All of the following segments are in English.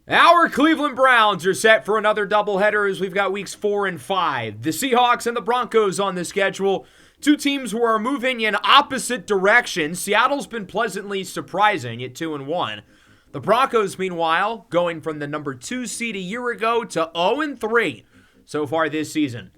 Our Cleveland Browns are set for another doubleheader as we've got weeks 4 and 5. The Seahawks and the Broncos on the schedule. Two teams who are moving in opposite directions. Seattle's been pleasantly surprising at 2-1. The Broncos, meanwhile, going from the number 2 seed a year ago to 0-3 so far this season.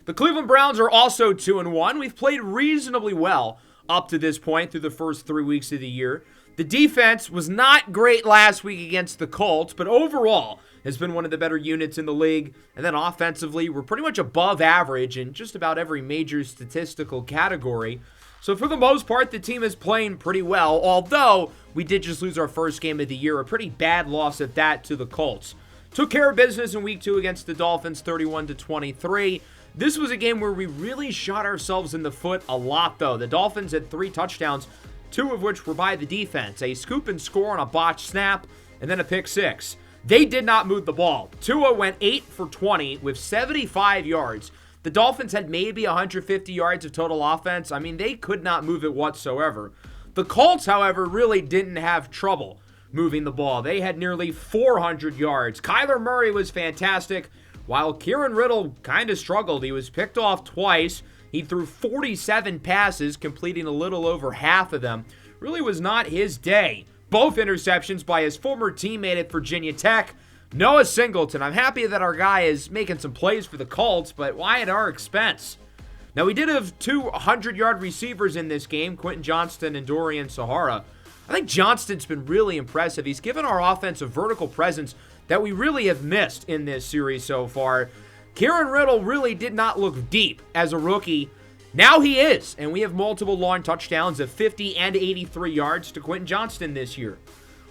The Cleveland Browns are also 2-1. We've played reasonably well up to this point through the first 3 weeks of the year. The defense was not great last week against the Colts, but overall has been one of the better units in the league. And then offensively, we're pretty much above average in just about every major statistical category. So for the most part, the team is playing pretty well, although we did just lose our first game of the year, a pretty bad loss at that to the Colts. Took care of business in week 2 against the Dolphins, 31-23. This was a game where we really shot ourselves in the foot a lot, though. The Dolphins had 3 touchdowns, 2 of which were by the defense. A scoop and score on a botched snap, and then a pick 6. They did not move the ball. Tua went 8 for 20 with 75 yards. The Dolphins had maybe 150 yards of total offense. I mean, they could not move it whatsoever. The Colts, however, really didn't have trouble moving the ball. They had nearly 400 yards. Kyler Murray was fantastic, while Kieran Riddle kind of struggled. He was picked off twice. He threw 47 passes, completing a little over half of them. Really was not his day. Both interceptions by his former teammate at Virginia Tech, Noah Singleton. I'm happy that our guy is making some plays for the Colts, but why at our expense? Now, we did have 2 100-yard receivers in this game, Quentin Johnston and Dorian Sahara. I think Johnston's been really impressive. He's given our offense a vertical presence that we really have missed in this series so far. Kieran Riddle really did not look deep as a rookie. Now he is, and we have multiple long touchdowns of 50 and 83 yards to Quentin Johnston this year.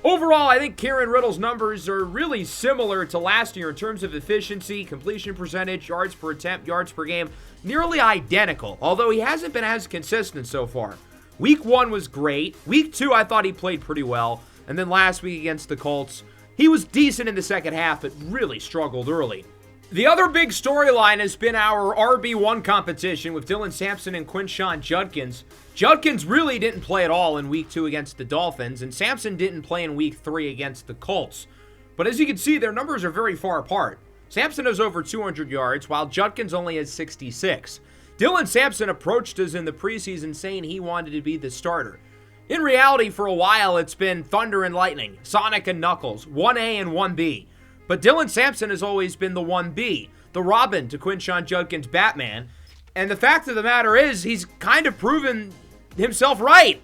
Overall, I think Kieran Riddle's numbers are really similar to last year in terms of efficiency, completion percentage, yards per attempt, yards per game, nearly identical, although he hasn't been as consistent so far. Week 1 was great. Week 2, I thought he played pretty well. And then last week against the Colts, he was decent in the second half, but really struggled early. The other big storyline has been our RB1 competition with Dylan Sampson and Quinshon Judkins. Judkins really didn't play at all in Week 2 against the Dolphins, and Sampson didn't play in Week 3 against the Colts. But as you can see, their numbers are very far apart. Sampson has over 200 yards, while Judkins only has 66. Dylan Sampson approached us in the preseason saying he wanted to be the starter. In reality, for a while, it's been thunder and lightning, Sonic and Knuckles, 1A and 1B. But Dylan Sampson has always been the 1B, the Robin to Quinshon Judkins' Batman. And the fact of the matter is, he's kind of proven himself right.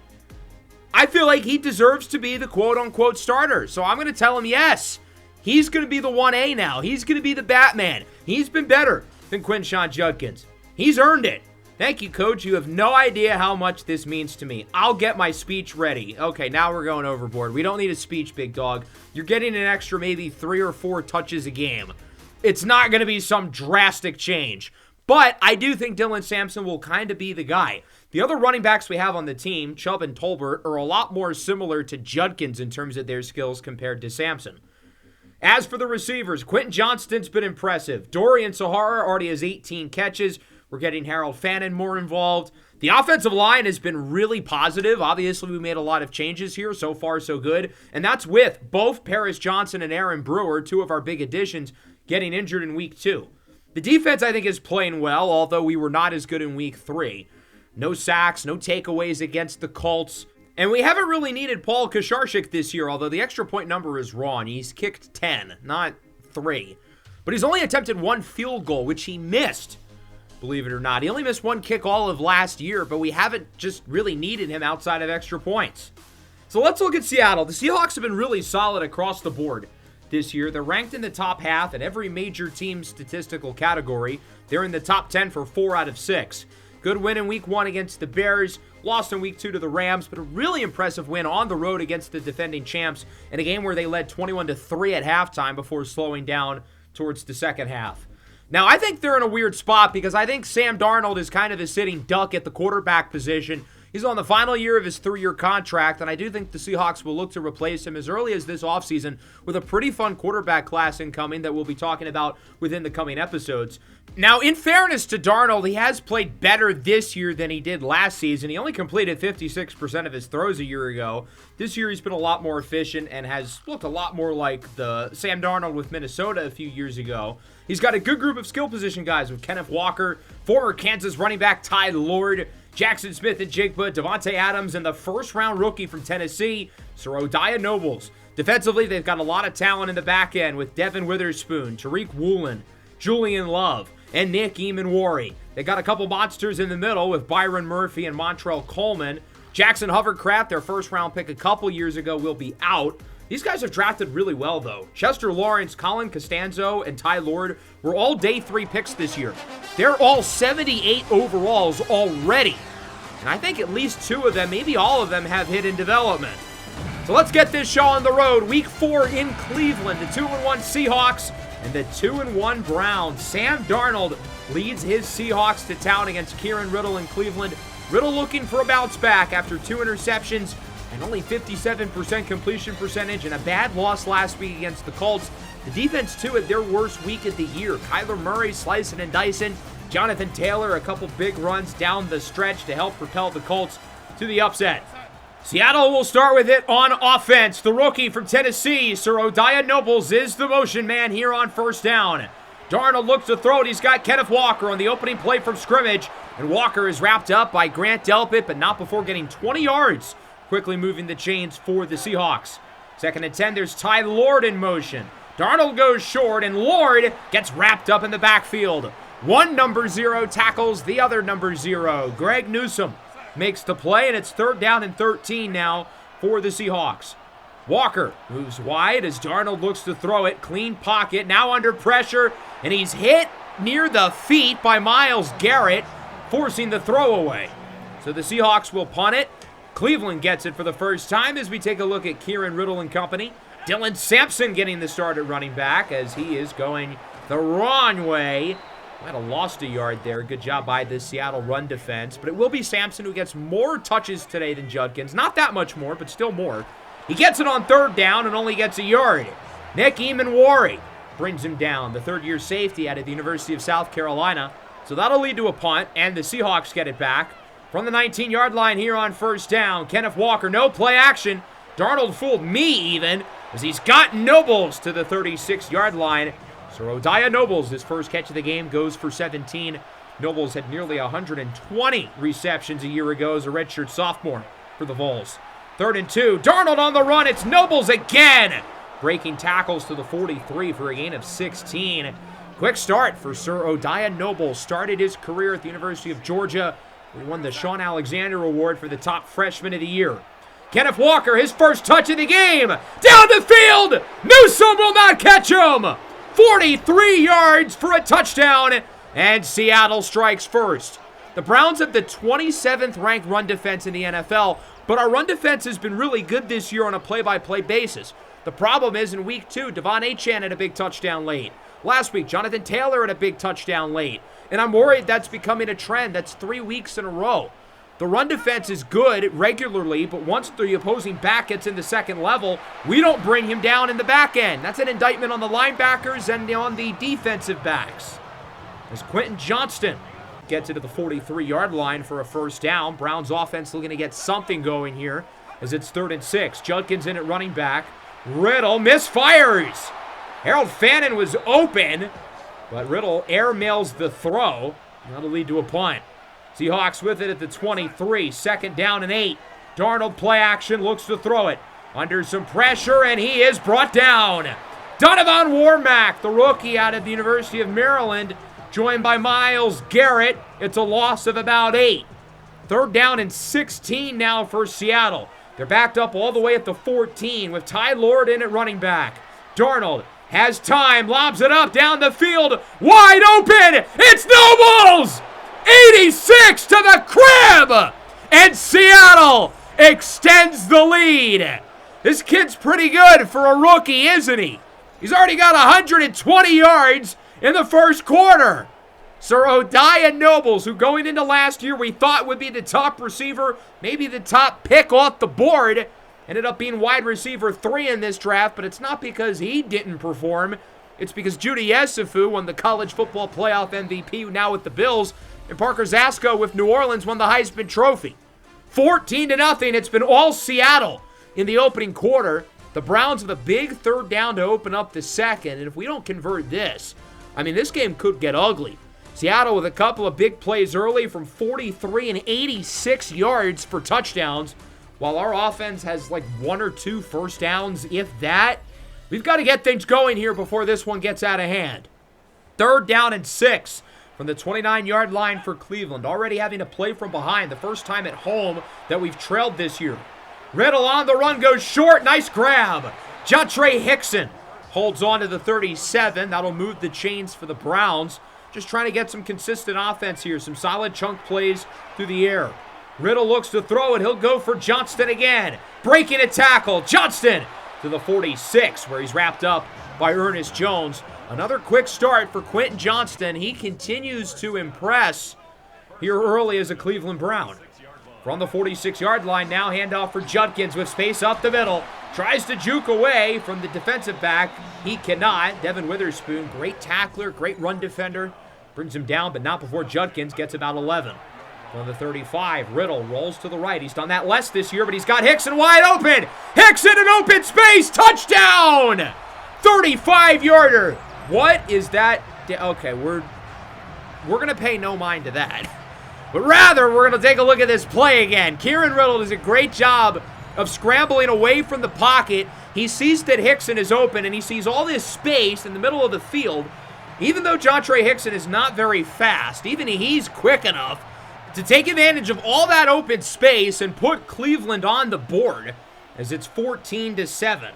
I feel like he deserves to be the quote-unquote starter. So I'm going to tell him yes. He's going to be the 1A now. He's going to be the Batman. He's been better than Quinshon Judkins. He's earned it. Thank you, Coach. You have no idea how much this means to me. I'll get my speech ready. Okay, now we're going overboard. We don't need a speech, big dog. You're getting an extra maybe 3 or 4 touches a game. It's not going to be some drastic change. But I do think Dylan Sampson will kind of be the guy. The other running backs we have on the team, Chubb and Tolbert, are a lot more similar to Judkins in terms of their skills compared to Sampson. As for the receivers, Quentin Johnston's been impressive. Dorian Sahara already has 18 catches. We're getting Harold Fannin more involved. The offensive line has been really positive. Obviously, we made a lot of changes here. So far, so good. And that's with both Paris Johnson and Aaron Brewer, 2 of our big additions, getting injured in Week 2. The defense, I think, is playing well, although we were not as good in Week 3. No sacks, no takeaways against the Colts. And we haven't really needed Paul Kasharchik this year, although the extra point number is wrong. He's kicked 10, not 3. But he's only attempted 1 field goal, which he missed. Believe it or not. He only missed 1 kick all of last year, but we haven't just really needed him outside of extra points. So let's look at Seattle. The Seahawks have been really solid across the board this year. They're ranked in the top half in every major team statistical category. They're in the top 10 for 4 out of 6. Good win in Week 1 against the Bears. Lost in Week 2 to the Rams, but a really impressive win on the road against the defending champs in a game where they led 21-3 at halftime before slowing down towards the second half. Now, I think they're in a weird spot because I think Sam Darnold is kind of a sitting duck at the quarterback position, He's on the final year of his 3-year contract, and I do think the Seahawks will look to replace him as early as this offseason with a pretty fun quarterback class incoming that we'll be talking about within the coming episodes. Now, in fairness to Darnold, he has played better this year than he did last season. He only completed 56% of his throws a year ago. This year, he's been a lot more efficient and has looked a lot more like the Sam Darnold with Minnesota a few years ago. He's got a good group of skill position guys with Kenneth Walker, former Kansas running back Ty Lord, Jackson Smith-Njigba, Devontae Adams, and the first-round rookie from Tennessee, Seahawks Nobles. Defensively, they've got a lot of talent in the back end with Devin Witherspoon, Tariq Woolen, Julian Love, and Nick Eamon-Wari. They got a couple monsters in the middle with Byron Murphy and Montrell Coleman. Jackson Hovercraft, their first-round pick a couple years ago, will be out. These guys have drafted really well, though. Chester Lawrence, Colin Costanzo, and Ty Lord were all day 3 picks this year. They're all 78 overalls already. And I think at least 2 of them, maybe all of them, have hit in development. So let's get this show on the road. Week 4 in Cleveland. The 2-1 Seahawks and the 2-1 Browns. Sam Darnold leads his Seahawks to town against Kieran Riddle in Cleveland. Riddle looking for a bounce back after 2 interceptions and only 57% completion percentage and a bad loss last week against the Colts. The defense, too, had their worst week of the year. Kyler Murray slicing and dicing. Jonathan Taylor, a couple big runs down the stretch to help propel the Colts to the upset. Seattle will start with it on offense. The rookie from Tennessee, Seahawks Nobles, is the motion man here on first down. Darnold looks to throw it. He's got Kenneth Walker on the opening play from scrimmage. And Walker is wrapped up by Grant Delpit, but not before getting 20 yards. Quickly moving the chains for the Seahawks. 2nd and 10, there's Ty Lord in motion. Darnold goes short, and Lord gets wrapped up in the backfield. One number 0 tackles the other number 0. Greg Newsome makes the play, and it's 3rd down and 13 now for the Seahawks. Walker moves wide as Darnold looks to throw it. Clean pocket, now under pressure, and he's hit near the feet by Myles Garrett, forcing the throwaway. So the Seahawks will punt it. Cleveland gets it for the first time as we take a look at Kieran Riddle and company. Dylan Sampson getting the start at running back as he is going the wrong way. Might have lost a yard there. Good job by the Seattle run defense. But it will be Sampson who gets more touches today than Judkins. Not that much more, but still more. He gets it on 3rd down and only gets a yard. Nick Eamon-Wari brings him down. The 3rd-year safety out of the University of South Carolina. So that'll lead to a punt, and the Seahawks get it back. From the 19-yard line here on first down, Kenneth Walker, no play action. Darnold fooled me even, as he's got Nobles to the 36-yard line. Seahawks Nobles, his first catch of the game, goes for 17. Nobles had nearly 120 receptions a year ago as a redshirt sophomore for the Vols. 3rd and 2, Darnold on the run, it's Nobles again! Breaking tackles to the 43 for a gain of 16. Quick start for Seahawks Nobles. Started his career at the University of Georgia. He won the Sean Alexander Award for the top freshman of the year. Kenneth Walker, his first touch of the game. Down the field. Newsome will not catch him. 43 yards for a touchdown. And Seattle strikes first. The Browns have the 27th ranked run defense in the NFL, but our run defense has been really good this year on a play-by-play basis. The problem is in week 2, Devon Achane had a big touchdown late. Last week, Jonathan Taylor had a big touchdown late. And I'm worried that's becoming a trend. That's 3 weeks in a row. The run defense is good regularly, but once the opposing back gets in the second level, we don't bring him down in the back end. That's an indictment on the linebackers and on the defensive backs. As Quentin Johnston gets it to the 43-yard line for a first down. Browns offense looking to get something going here as it's 3rd and 6. Judkins in at running back. Riddle misfires. Harold Fannin was open, but Riddle airmails the throw. That'll lead to a punt. Seahawks with it at the 23. 2nd down and 8. Darnold play action, looks to throw it. Under some pressure, and he is brought down. Donovan Warmack, the rookie out of the University of Maryland, joined by Myles Garrett. It's a loss of about 8. 3rd down and 16 now for Seattle. They're backed up all the way at the 14 with Ty Lord in at running back. Darnold has time, lobs it up down the field, wide open, it's Nobles! 86 to the crib! And Seattle extends the lead. This kid's pretty good for a rookie, isn't he? He's already got 120 yards in the first quarter. Sir Odiah Nobles, who going into last year we thought would be the top receiver, maybe the top pick off the board, ended up being wide receiver 3 in this draft, but it's not because he didn't perform. It's because Judy Yesufu won the college football playoff MVP now with the Bills, and Parker Zasko with New Orleans won the Heisman Trophy. 14-0, it's been all Seattle in the opening quarter. The Browns with a big third down to open up the second, and if we don't convert this, I mean, this game could get ugly. Seattle with a couple of big plays early from 43 and 86 yards for touchdowns, while our offense has like 1 or 2 first downs, if that. We've got to get things going here before this one gets out of hand. 3rd down and 6 from the 29-yard line for Cleveland. Already having to play from behind, the first time at home that we've trailed this year. Riddle on the run, goes short. Nice grab. Jontre Hickson holds on to the 37. That'll move the chains for the Browns. Just trying to get some consistent offense here. Some solid chunk plays through the air. Riddle looks to throw it. He'll go for Johnston again. Breaking a tackle. Johnston to the 46, where he's wrapped up by Ernest Jones. Another quick start for Quentin Johnston. He continues to impress here early as a Cleveland Brown. From the 46-yard line now, handoff for Judkins with space up the middle. Tries to juke away from the defensive back. He cannot. Devin Witherspoon, great tackler, great run defender. Brings him down, but not before Judkins gets about 11. From the 35, Riddle rolls to the right. He's done that less this year, but he's got Hickson wide open. Hickson in open space. Touchdown! 35-yarder. What is that? Okay, we're going to pay no mind to that. But rather, we're going to take a look at this play again. Kieran Riddle does a great job of scrambling away from the pocket. He sees that Hickson is open, and he sees all this space in the middle of the field. Even though Jontre Hickson is not very fast, even he's quick enough to take advantage of all that open space and put Cleveland on the board as it's 14-7.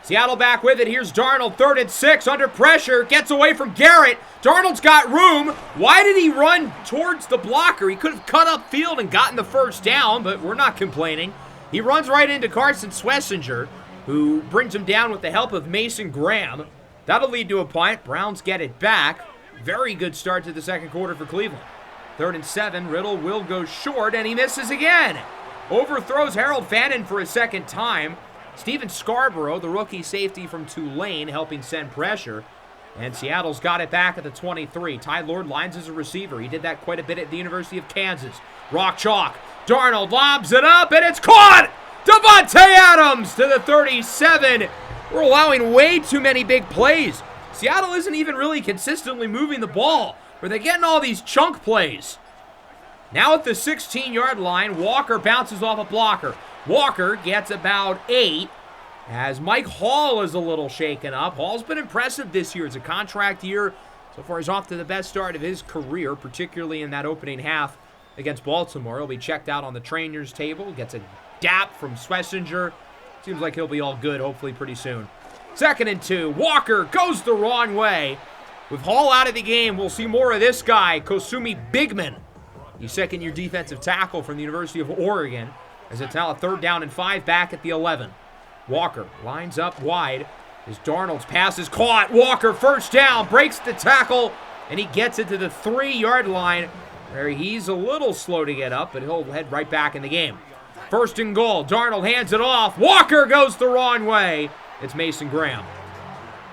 Seattle back with it. Here's Darnold, 3rd and 6, under pressure, gets away from Garrett. Darnold's got room. Why did he run towards the blocker? He could have cut up field and gotten the first down, but we're not complaining. He runs right into Carson Schlesinger, who brings him down with the help of Mason Graham. That'll lead to a punt. Browns get it back. Very good start to the second quarter for Cleveland. 3rd and 7, Riddle will go short, and he misses again. Overthrows Harold Fannin for a second time. Steven Scarborough, the rookie safety from Tulane, helping send pressure. And Seattle's got it back at the 23. Ty Lord lines as a receiver. He did that quite a bit at the University of Kansas. Rock chalk. Darnold lobs it up, and it's caught! Davante Adams to the 37. We're allowing way too many big plays. Seattle isn't even really consistently moving the ball, where they're getting all these chunk plays. Now at the 16-yard line, Walker bounces off a blocker. Walker gets about 8 as Mike Hall is a little shaken up. Hall's been impressive this year. It's a contract year. So far, he's off to the best start of his career, particularly in that opening half against Baltimore. He'll be checked out on the trainer's table. Gets a dap from Schlesinger. Seems like he'll be all good, hopefully pretty soon. 2nd and 2. Walker goes the wrong way. With Hall out of the game, we'll see more of this guy, Kosumi Bigman. He's second-year defensive tackle from the University of Oregon, as it's now a 3rd down and 5 back at the 11. Walker lines up wide as Darnold's pass is caught. Walker first down, breaks the tackle, and he gets it to the 3-yard line, where he's a little slow to get up, but he'll head right back in the game. 1st and goal. Darnold hands it off. Walker goes the wrong way. It's Mason Graham.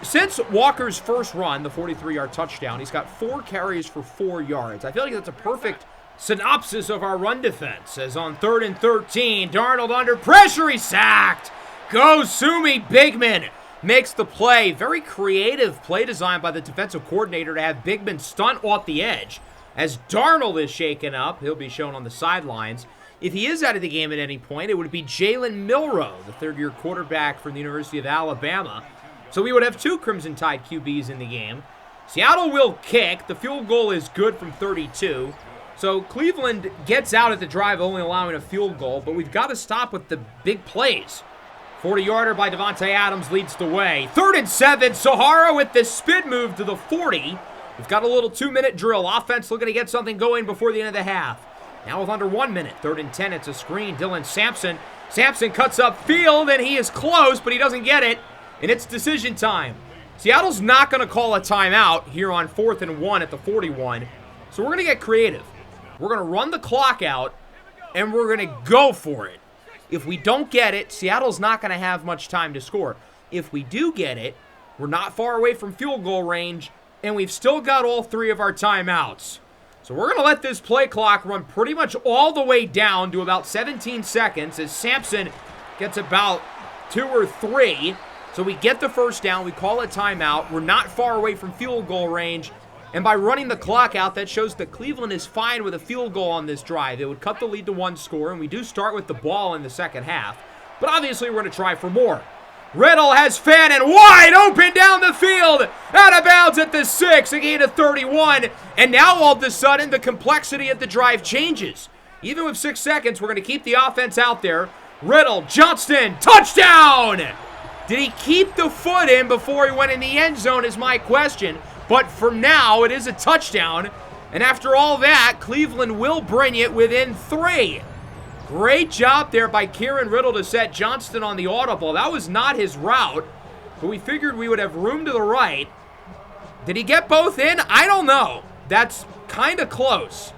Since Walker's first run, the 43-yard touchdown, he's got 4 carries for 4 yards. I feel like that's a perfect synopsis of our run defense, as on 3rd and 13, Darnold under pressure, he's sacked. Kosumi Bigman makes the play. Very creative play design by the defensive coordinator to have Bigman stunt off the edge. As Darnold is shaken up, he'll be shown on the sidelines. If he is out of the game at any point, it would be Jalen Milroe, the 3rd-year quarterback from the University of Alabama. So we would have 2 Crimson Tide QBs in the game. Seattle will kick. The field goal is good from 32. So Cleveland gets out at the drive, only allowing a field goal, but we've got to stop with the big plays. 40-yarder by Davante Adams leads the way. 3rd and 7, Sahara with the spin move to the 40. We've got a little 2-minute drill. Offense looking to get something going before the end of the half. Now with under 1 minute. 3rd and 10, it's a screen. Dylan Sampson. Sampson cuts up field, and he is close, but he doesn't get it. And it's decision time. Seattle's not going to call a timeout here on 4th and 1 at the 41. So we're going to get creative. We're going to run the clock out, and we're going to go for it. If we don't get it, Seattle's not going to have much time to score. If we do get it, we're not far away from field goal range, and we've still got all 3 of our timeouts. So we're going to let this play clock run pretty much all the way down to about 17 seconds as Sampson gets about 2 or 3. So we get the first down, we call a timeout. We're not far away from field goal range. And by running the clock out, that shows that Cleveland is fine with a field goal on this drive. It would cut the lead to 1 score, and we do start with the ball in the second half. But obviously we're going to try for more. Riddle has Fannin wide open down the field, out of bounds at the 6, a gain of 31, and now all of a sudden the complexity of the drive changes. Even with 6 seconds, we're going to keep the offense out there. Riddle, Johnston, touchdown! Did he keep the foot in before he went in the end zone is my question, but for now it is a touchdown, and after all that, Cleveland will bring it within 3. Great job there by Kieran Riddle to set Johnston on the audible. That was not his route, but we figured we would have room to the right. Did he get both in? I don't know. That's kind of close.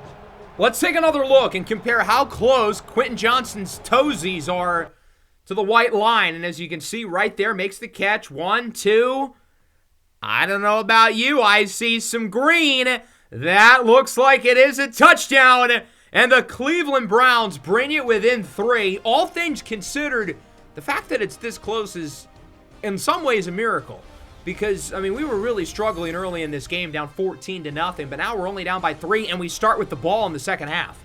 Let's take another look and compare how close Quentin Johnston's toesies are to the white line. And as you can see right there, makes the catch. 1, 2. I don't know about you. I see some green. That looks like it is a touchdown. And the Cleveland Browns bring it within 3. All things considered, the fact that it's this close is in some ways a miracle. Because, I mean, we were really struggling early in this game, down 14-0, but now we're only down by 3, and we start with the ball in the second half.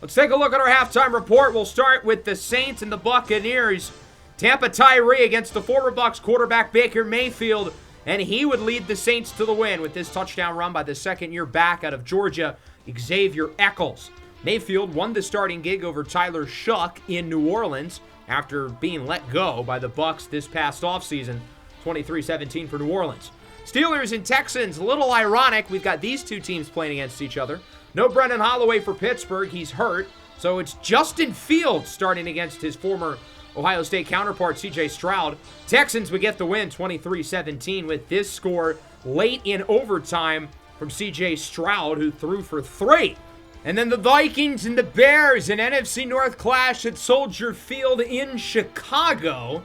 Let's take a look at our halftime report. We'll start with the Saints and the Buccaneers. Tampa Tyree against the former Bucs quarterback Baker Mayfield, and he would lead the Saints to the win with this touchdown run by the second-year back out of Georgia, Xavier Eccles. Mayfield won the starting gig over Tyler Shuck in New Orleans after being let go by the Bucs this past offseason, 23-17 for New Orleans. Steelers and Texans, a little ironic. We've got these 2 teams playing against each other. No Brendan Holloway for Pittsburgh. He's hurt. So it's Justin Fields starting against his former Ohio State counterpart, C.J. Stroud. Texans would get the win, 23-17, with this score late in overtime from C.J. Stroud, who threw for 3. And then the Vikings and the Bears, an NFC North clash at Soldier Field in Chicago.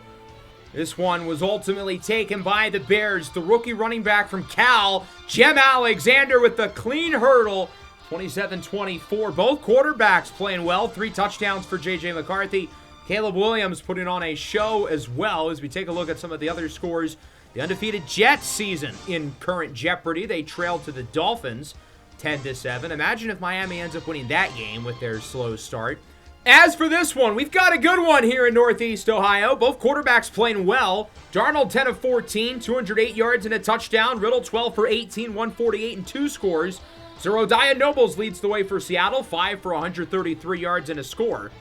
This one was ultimately taken by the Bears. The rookie running back from Cal, Jem Alexander with the clean hurdle, 27-24. Both quarterbacks playing well. 3 touchdowns for J.J. McCarthy. Caleb Williams putting on a show as well as we take a look at some of the other scores. The undefeated Jets season in current jeopardy. They trailed to the Dolphins 10-7. Imagine if Miami ends up winning that game with their slow start. As for this one, we've got a good one here in Northeast Ohio. Both quarterbacks playing well. Darnold 10 of 14, 208 yards and a touchdown. Riddle 12 for 18, 148 and 2 scores. Zerodia Nobles leads the way for Seattle, 5 for 133 yards and a score.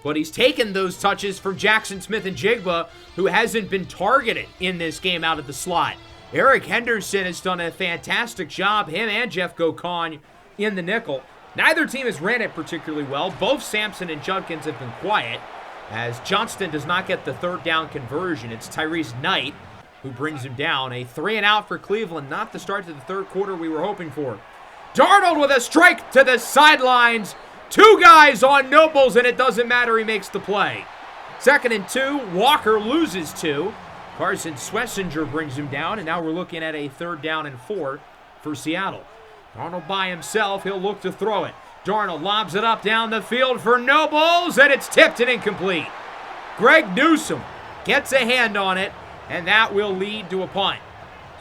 But he's taken those touches from Jackson Smith and Jigba, who hasn't been targeted in this game out of the slot. Eric Henderson has done a fantastic job, him and Jeff Gokon in the nickel. Neither team has ran it particularly well. Both Sampson and Judkins have been quiet, as Johnston does not get the 3rd down conversion. It's Tyrese Knight who brings him down. A 3-and-out for Cleveland, not the start to the 3rd quarter we were hoping for. Darnold with a strike to the sidelines. 2 guys on Nobles, and it doesn't matter, he makes the play. 2nd and 2, Walker loses 2. Carson Swessinger brings him down, and now we're looking at a 3rd down and 4 for Seattle. Darnold by himself, he'll look to throw it. Darnold lobs it up down the field for Nobles, and it's tipped and incomplete. Greg Newsome gets a hand on it, and that will lead to a punt.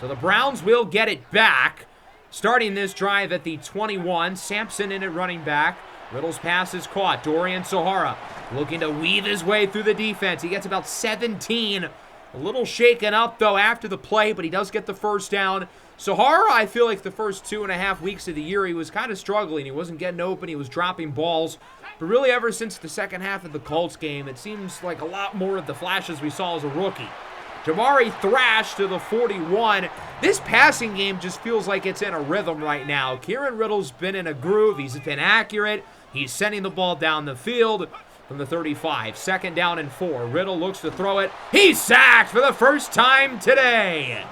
So the Browns will get it back. Starting this drive at the 21, Sampson in at running back. Riddle's pass is caught. Dorian Sahara looking to weave his way through the defense. He gets about 17. A little shaken up, though, after the play, but he does get the first down. Sahara, I feel like the first 2.5 weeks of the year, he was kind of struggling. He wasn't getting open. He was dropping balls. But really, ever since the second half of the Colts game, it seems like a lot more of the flashes we saw as a rookie. Jamari Thrash to the 41. This passing game just feels like it's in a rhythm right now. Kieran Riddle's been in a groove. He's been accurate. He's sending the ball down the field from the 35. 2nd down and 4. Riddle looks to throw it. He's sacked for the first time today.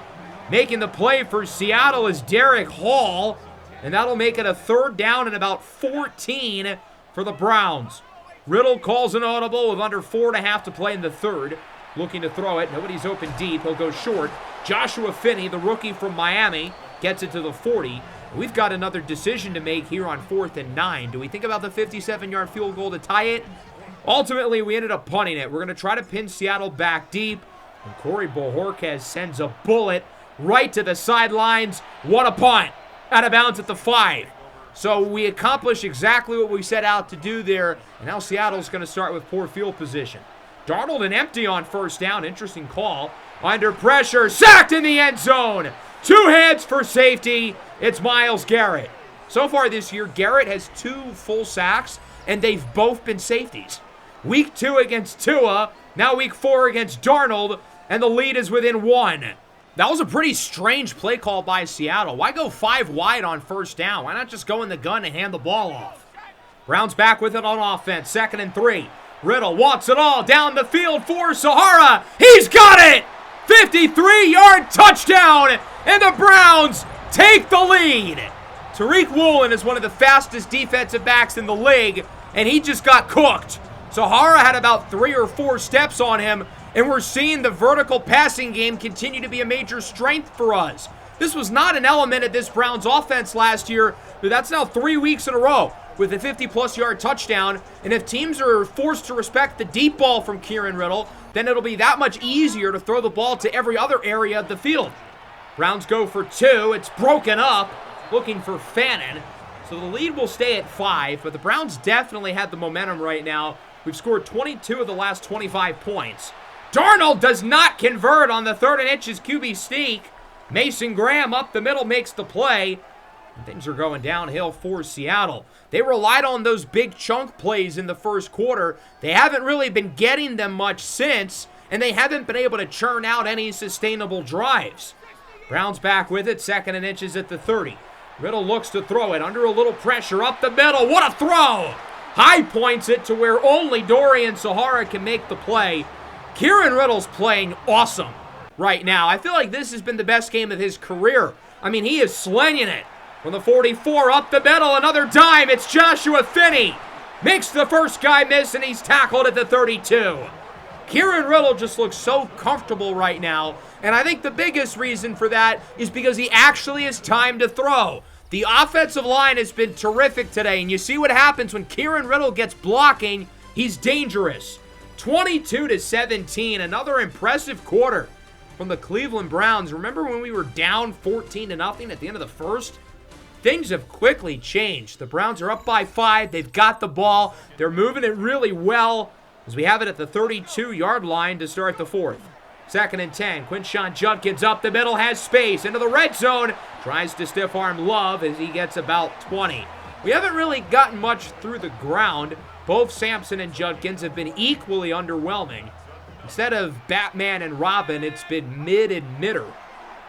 Making the play for Seattle is Derek Hall. and that'll make it a 3rd down and about 14 for the Browns. Riddle calls an audible with under 4.5 to play in the 3rd. Looking to throw it. Nobody's open deep. He'll go short. Joshua Finney, the rookie from Miami, gets it to the 40. We've got another decision to make here on 4th and 9. Do we think about the 57-yard field goal to tie it? Ultimately, we ended up punting it. We're going to try to pin Seattle back deep. And Corey Bojorquez sends a bullet right to the sidelines. What a punt. Out of bounds at the 5. So we accomplished exactly what we set out to do there. And now Seattle's going to start with poor field position. Darnold and empty on 1st down. Interesting call. Under pressure. Sacked in the end zone. 2 hands for safety. It's Myles Garrett. So far this year, Garrett has 2 full sacks, and they've both been safeties. Week 2 against Tua. Now week 4 against Darnold. And the lead is within 1. That was a pretty strange play call by Seattle. Why go 5 wide on 1st down? Why not just go in the gun and hand the ball off? Browns back with it on offense. 2nd and 3. Riddle wants it all down the field for Sahara. He's got it! 53-yard touchdown, and the Browns take the lead. Tariq Woolen is one of the fastest defensive backs in the league, and he just got cooked. Sahara had about 3 or 4 steps on him, and we're seeing the vertical passing game continue to be a major strength for us. This was not an element of this Browns offense last year, but that's now 3 weeks in a row with a 50-plus yard touchdown. And if teams are forced to respect the deep ball from Kieran Riddle, then it'll be that much easier to throw the ball to every other area of the field. Browns go for 2. It's broken up, looking for Fannin. So the lead will stay at 5, but the Browns definitely have the momentum right now. We've scored 22 of the last 25 points. Darnold does not convert on the 3rd and inches QB sneak. Mason Graham up the middle makes the play. And things are going downhill for Seattle. They relied on those big chunk plays in the 1st quarter. They haven't really been getting them much since, and they haven't been able to churn out any sustainable drives. Browns back with it, 2nd and inches at the 30. Riddle looks to throw it under a little pressure up the middle. What a throw! High points it to where only Dorian Sahara can make the play. Kieran Riddle's playing awesome right now. I feel like this has been the best game of his career. I mean, he is slinging it. From the 44, up the middle, another dime. It's Joshua Finney. Makes the first guy miss, and he's tackled at the 32. Kieran Riddle just looks so comfortable right now, and I think the biggest reason for that is because he actually has time to throw. The offensive line has been terrific today, and you see what happens when Kieran Riddle gets blocking. He's dangerous. 22-17, another impressive quarter from the Cleveland Browns. Remember when we were down 14-0 at the end of the 1st? Things have quickly changed. The Browns are up by 5. They've got the ball. They're moving it really well as we have it at the 32-yard line to start the 4th. 2nd and 10. Quinshon Judkins up the middle, has space into the red zone. Tries to stiff arm Love as he gets about 20. We haven't really gotten much through the ground. Both Sampson and Judkins have been equally underwhelming. Instead of Batman and Robin, it's been mid and midder.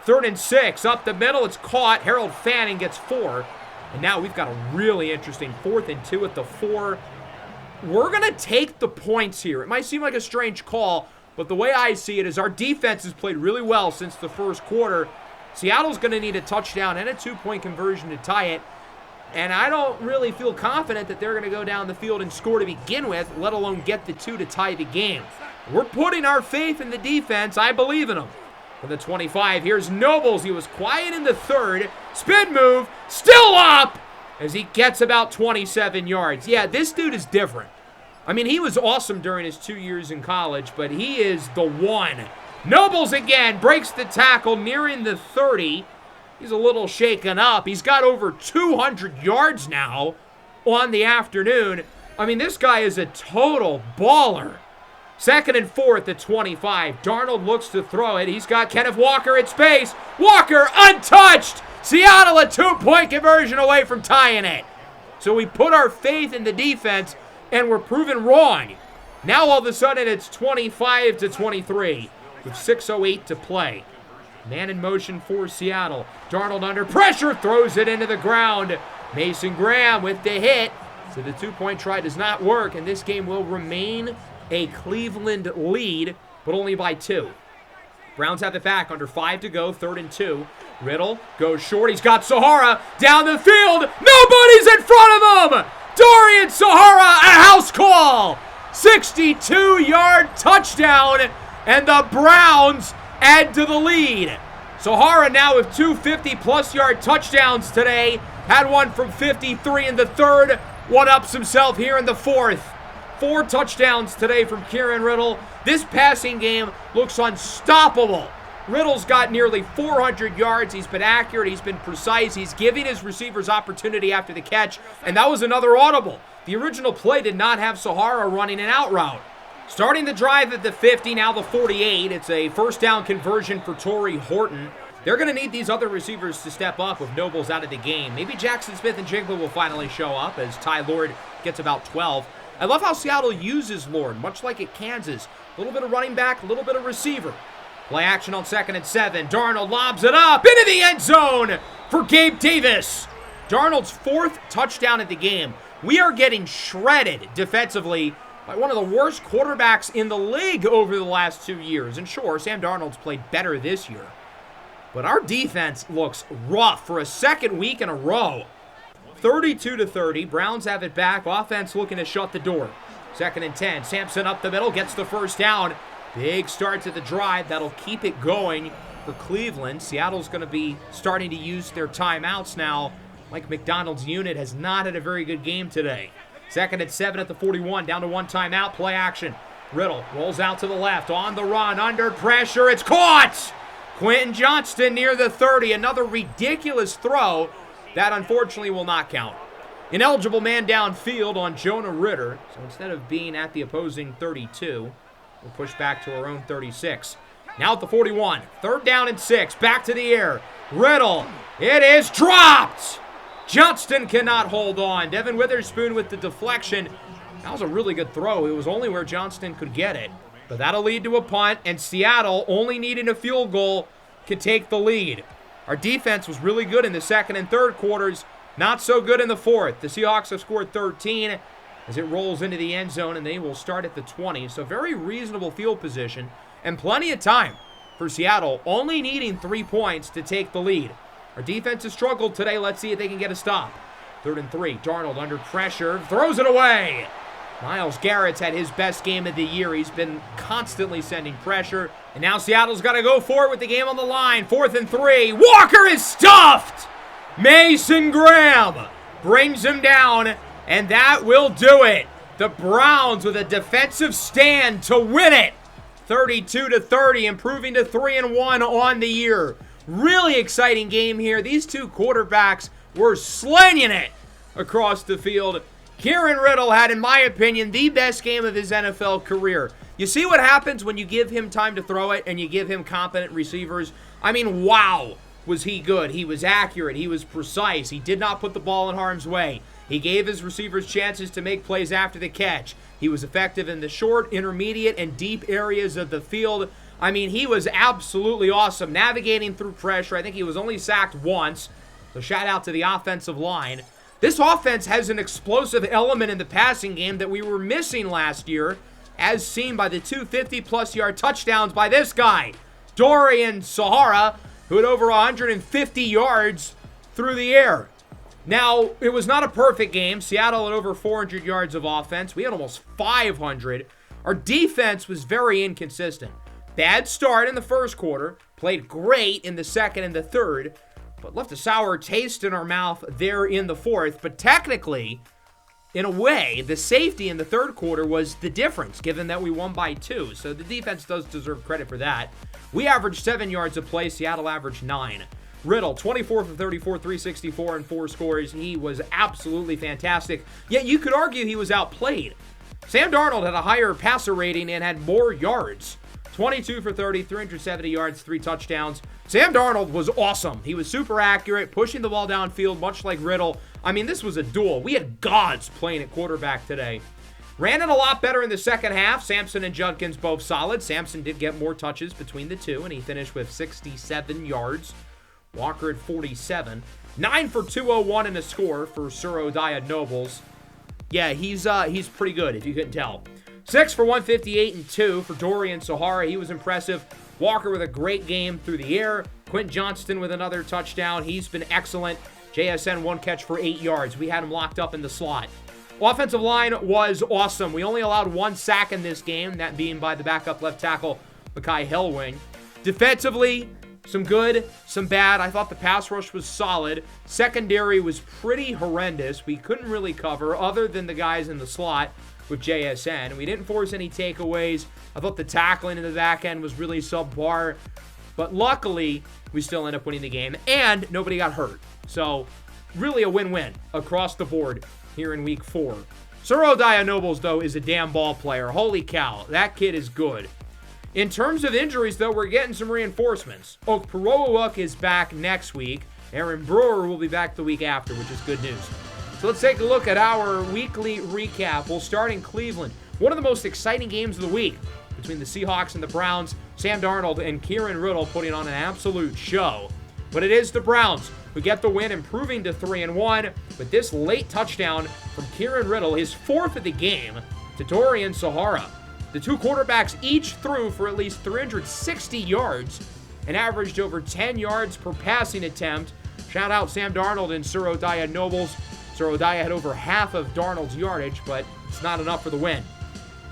3rd and 6, up the middle, it's caught. Harold Fanning gets 4. And now we've got a really interesting 4th and 2 at the 4. We're going to take the points here. It might seem like a strange call, but the way I see it is our defense has played really well since the 1st quarter. Seattle's going to need a touchdown and a 2-point conversion to tie it. And I don't really feel confident that they're going to go down the field and score to begin with, let alone get the 2 to tie the game. We're putting our faith in the defense. I believe in them. From the 25, here's Nobles. He was quiet in the 3rd. Spin move, still up as he gets about 27 yards. Yeah, this dude is different. I mean, he was awesome during his 2 years in college, but he is the one. Nobles again breaks the tackle nearing the 30. He's a little shaken up. He's got over 200 yards now on the afternoon. I mean, this guy is a total baller. 2nd and 4 at the 25. Darnold looks to throw it. He's got Kenneth Walker at space. Walker untouched. Seattle a 2-point conversion away from tying it. So we put our faith in the defense, and we're proven wrong. Now all of a sudden it's 25-23 with 6:08 to play. Man in motion for Seattle. Darnold under pressure, throws it into the ground. Mason Graham with the hit. So the 2-point try does not work, and this game will remain a Cleveland lead, but only by 2. Browns have it back, under 5 to go, 3rd and 2. Riddle goes short. He's got Sahara down the field. Nobody's in front of him. Dorian Sahara, a house call. 62-yard touchdown, and the Browns add to the lead. Sahara now with 2 50-plus yard touchdowns today. Had one from 53 in the 3rd. One-ups himself here in the 4th. 4 touchdowns today from Kieran Riddle. This passing game looks unstoppable. Riddle's got nearly 400 yards. He's been accurate. He's been precise. He's giving his receivers opportunity after the catch, and that was another audible. The original play did not have Sahara running an out route. Starting the drive at the 50, now the 48. It's a first down conversion for Torrey Horton. They're going to need these other receivers to step up with Nobles out of the game. Maybe Jackson Smith and Jigba will finally show up as Ty Lord gets about 12. I love how Seattle uses Lord, much like at Kansas. A little bit of running back, a little bit of receiver. Play action on 2nd and 7. Darnold lobs it up into the end zone for Gabe Davis. Darnold's 4th touchdown of the game. We are getting shredded defensively by one of the worst quarterbacks in the league over the last 2 years. And sure, Sam Darnold's played better this year. But our defense looks rough for a 2nd week in a row. 32-30. Browns have it back. Offense looking to shut the door. 2nd and 10. Sampson up the middle, gets the first down. Big start to the drive. That'll keep it going for Cleveland. Seattle's going to be starting to use their timeouts now. Mike McDonald's unit has not had a very good game today. 2nd and 7 at the 41. Down to 1 timeout. Play action. Riddle rolls out to the left. On the run. Under pressure. It's caught! Quentin Johnston near the 30. Another ridiculous throw. That unfortunately will not count. Ineligible man downfield on Jonah Ritter. So instead of being at the opposing 32, we'll push back to our own 36. Now at the 41. 3rd down and 6. Back to the air. Riddle. It is dropped. Johnston cannot hold on. Devin Witherspoon with the deflection. That was a really good throw. It was only where Johnston could get it. But that'll lead to a punt, and Seattle, only needing a field goal, can take the lead. Our defense was really good in the 2nd and 3rd quarters. Not so good in the 4th. The Seahawks have scored 13 as it rolls into the end zone, and they will start at the 20. So very reasonable field position and plenty of time for Seattle, only needing 3 points to take the lead. Our defense has struggled today. Let's see if they can get a stop. 3rd and 3. Darnold under pressure. Throws it away. Myles Garrett's had his best game of the year. He's been constantly sending pressure. And now Seattle's got to go for it with the game on the line. 4th and 3. Walker is stuffed. Mason Graham brings him down, and that will do it. The Browns with a defensive stand to win it. 32-30, improving to 3-1 on the year. Really exciting game here. These two quarterbacks were slinging it across the field. Kieran Riddle had, in my opinion, the best game of his NFL career. You see what happens when you give him time to throw it and you give him competent receivers? I mean, wow, was he good. He was accurate. He was precise. He did not put the ball in harm's way. He gave his receivers chances to make plays after the catch. He was effective in the short, intermediate, and deep areas of the field. I mean, he was absolutely awesome navigating through pressure. I think he was only sacked once. So shout out to the offensive line. This offense has an explosive element in the passing game that we were missing last year, as seen by the 250-plus yard touchdowns by this guy, Dorian Sahara, who had over 150 yards through the air. Now, it was not a perfect game. Seattle had over 400 yards of offense. We had almost 500. Our defense was very inconsistent. Bad start in the 1st quarter, played great in the 2nd and the 3rd, but left a sour taste in our mouth there in the 4th. But technically, in a way, the safety in the 3rd quarter was the difference, given that we won by 2. So the defense does deserve credit for that. We averaged 7 yards a play. Seattle averaged 9. Riddle, 24 for 34, 364, and 4 scores. He was absolutely fantastic. Yet you could argue he was outplayed. Sam Darnold had a higher passer rating and had more yards. 22 for 30, 370 yards, 3 touchdowns. Sam Darnold was awesome. He was super accurate, pushing the ball downfield, much like Riddle. I mean, this was a duel. We had gods playing at quarterback today. Ran it a lot better in the 2nd half. Sampson and Judkins both solid. Sampson did get more touches between the two, and he finished with 67 yards. Walker at 47. 9 for 201 in a score for Surodaya Nobles. Yeah, he's pretty good, if you couldn't tell. 6 for 158 and 2 for Dorian Sahara. He was impressive. Walker with a great game through the air. Quentin Johnston with another touchdown. He's been excellent. JSN 1 catch for 8 yards. We had him locked up in the slot. Offensive line was awesome. We only allowed 1 sack in this game, that being by the backup left tackle, Mekhi Hellwing. Defensively, some good, some bad. I thought the pass rush was solid. Secondary was pretty horrendous. We couldn't really cover other than the guys in the slot with JSN. We didn't force any takeaways. I thought the tackling in the back end was really subpar. But luckily, we still end up winning the game, and nobody got hurt. So, really a win-win across the board here in Week 4. Seahawks Nobles, though, is a damn ball player. Holy cow, that kid is good. In terms of injuries, though, we're getting some reinforcements. Okporowook is back next week. Aaron Brewer will be back the week after, which is good news. So let's take a look at our weekly recap. We'll start in Cleveland. One of the most exciting games of the week between the Seahawks and the Browns. Sam Darnold and Kieran Riddle putting on an absolute show. But it is the Browns who get the win, improving to 3-1 with this late touchdown from Kieran Riddle, his 4th of the game, to Dorian Sahara. The two quarterbacks each threw for at least 360 yards and averaged over 10 yards per passing attempt. Shout out Sam Darnold and Seahawks Nobles. Seahawks had over half of Darnold's yardage, but it's not enough for the win.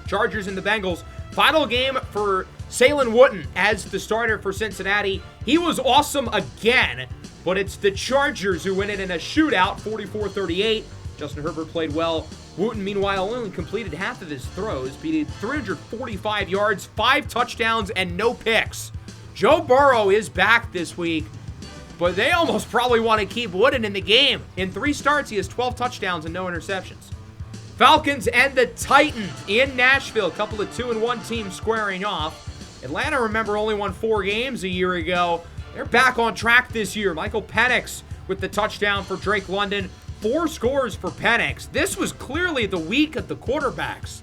Chargers and the Bengals. Final game for Salen Wooten as the starter for Cincinnati. He was awesome again, but it's the Chargers who win it in a shootout, 44-38. Justin Herbert played well. Wooten, meanwhile, only completed half of his throws, beat 345 yards, 5 touchdowns, and no picks. Joe Burrow is back this week, but they almost probably want to keep Wooten in the game. In 3 starts, he has 12 touchdowns and no interceptions. Falcons and the Titans in Nashville. A couple of 2-1 teams squaring off. Atlanta, remember, only won 4 games a year ago. They're back on track this year. Michael Penix with the touchdown for Drake London. 4 scores for Penix. This was clearly the week of the quarterbacks.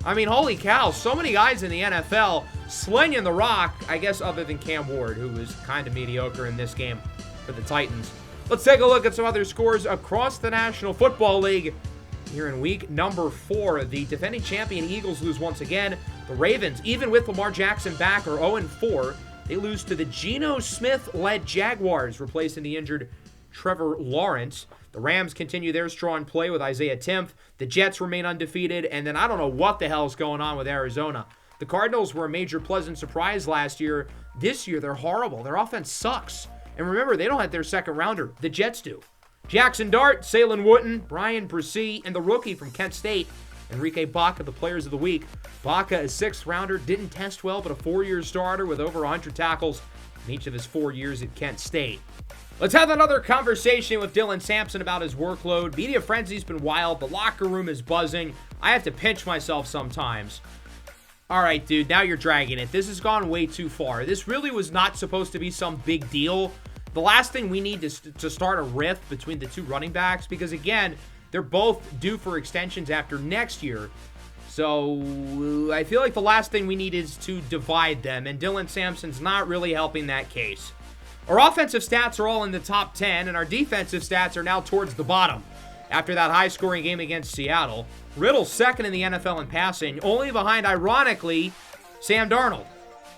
I mean, holy cow, so many guys in the NFL slinging the rock, I guess other than Cam Ward, who was kind of mediocre in this game for the Titans. Let's take a look at some other scores across the National Football League. Here in week number 4, the defending champion Eagles lose once again. The Ravens, even with Lamar Jackson back, are 0-4. They lose to the Geno Smith-led Jaguars, replacing the injured Trevor Lawrence. The Rams continue their strong play with Isaiah Timpf. The Jets remain undefeated, and then I don't know what the hell's going on with Arizona. The Cardinals were a major pleasant surprise last year. This year, they're horrible. Their offense sucks. And remember, they don't have their second rounder. The Jets do. Jackson Dart, Salen Wooten, Brian Bresee, and the rookie from Kent State, Enrique Baca, the players of the week. Baca, a 6th rounder, didn't test well, but a 4-year starter with over 100 tackles in each of his 4 years at Kent State. Let's have another conversation with Dylan Sampson about his workload. Media frenzy's been wild. The locker room is buzzing. I have to pinch myself sometimes. All right, dude, now you're dragging it. This has gone way too far. This really was not supposed to be some big deal. The last thing we need is to start a rift between the two running backs because, again, they're both due for extensions after next year. So I feel like the last thing we need is to divide them, and Dylan Sampson's not really helping that case. Our offensive stats are all in the top 10, and our defensive stats are now towards the bottom. After that high-scoring game against Seattle, Riddle's 2nd in the NFL in passing, only behind, ironically, Sam Darnold.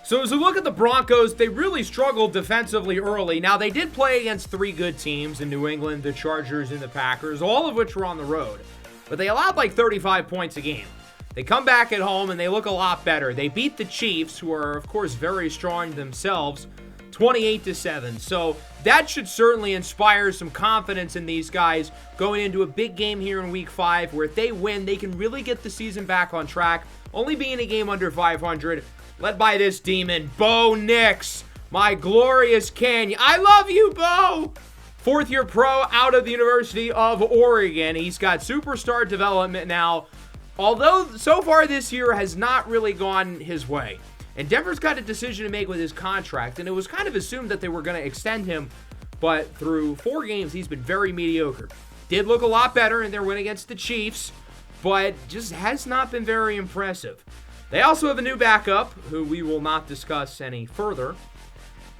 So as we look at the Broncos, they really struggled defensively early. Now, they did play against 3 good teams in New England, the Chargers, and the Packers, all of which were on the road. But they allowed like 35 points a game. They come back at home, and they look a lot better. They beat the Chiefs, who are, of course, very strong themselves, 28-7. So that should certainly inspire some confidence in these guys going into a big game here in Week 5, where if they win, they can really get the season back on track, only being a game under 500. Led by this demon, Bo Nix, my glorious Canyon. I love you, Bo! 4th-year pro out of the University of Oregon. He's got superstar development now, although so far this year has not really gone his way. And Denver's got a decision to make with his contract, and it was kind of assumed that they were going to extend him, but through 4 games, he's been very mediocre. Did look a lot better in their win against the Chiefs, but just has not been very impressive. They also have a new backup, who we will not discuss any further.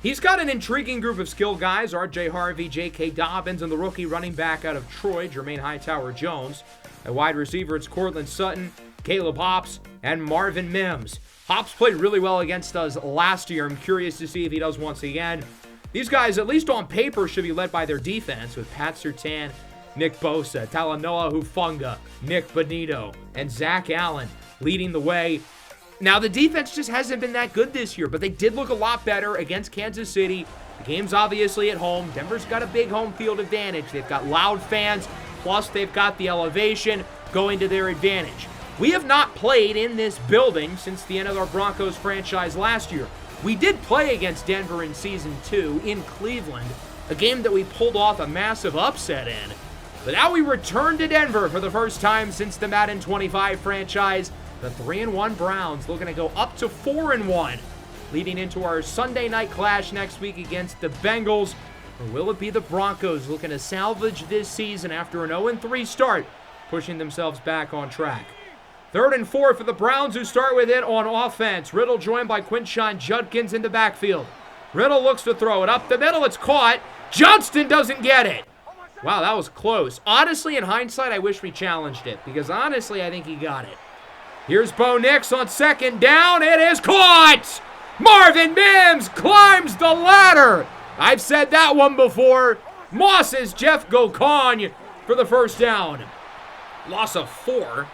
He's got an intriguing group of skilled guys, R.J. Harvey, J.K. Dobbins, and the rookie running back out of Troy, Jermaine Hightower-Jones. At wide receiver, it's Cortland Sutton, Caleb Hobbs, and Marvin Mims. Hops played really well against us last year. I'm curious to see if he does once again. These guys, at least on paper, should be led by their defense with Pat Surtain, Nick Bosa, Talanoa Hufanga, Nick Bonito, and Zach Allen leading the way. Now, the defense just hasn't been that good this year, but they did look a lot better against Kansas City. The game's obviously at home. Denver's got a big home field advantage. They've got loud fans, plus they've got the elevation going to their advantage. We have not played in this building since the end of our Broncos franchise last year. We did play against Denver in Season 2 in Cleveland, a game that we pulled off a massive upset in. But now we return to Denver for the first time since the Madden 25 franchise. The 3-1 Browns looking to go up to 4-1, leading into our Sunday night clash next week against the Bengals. Or will it be the Broncos looking to salvage this season after an 0-3 start, pushing themselves back on track? 3rd and 4 for the Browns, who start with it on offense. Riddle joined by Quinshon Judkins in the backfield. Riddle looks to throw it up the middle. It's caught. Johnston doesn't get it. Wow, that was close. Honestly, in hindsight, I wish we challenged it, because honestly, I think he got it. Here's Bo Nix on 2nd down. It is caught! Marvin Mims climbs the ladder. I've said that one before. Moss's Jeff Gokon for the first down. Loss of 4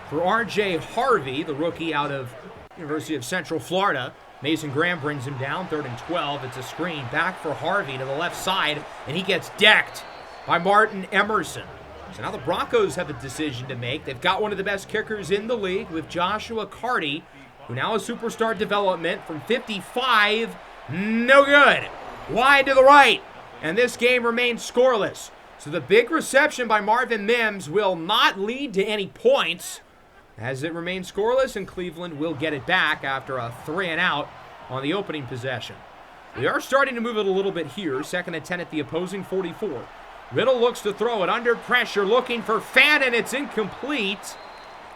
for R.J. Harvey, the rookie out of University of Central Florida. Mason Graham brings him down, 3rd and 12. It's a screen back for Harvey to the left side, and he gets decked by Martin Emerson. So now the Broncos have a decision to make. They've got one of the best kickers in the league with Joshua Carty, who now has superstar development from 55. No good. Wide to the right. And this game remains scoreless. So the big reception by Marvin Mims will not lead to any points, as it remains scoreless, and Cleveland will get it back after a 3-and-out on the opening possession. We are starting to move it a little bit here. 2nd and 10 at the opposing 44. Riddle looks to throw it under pressure, looking for Fannin. It's incomplete.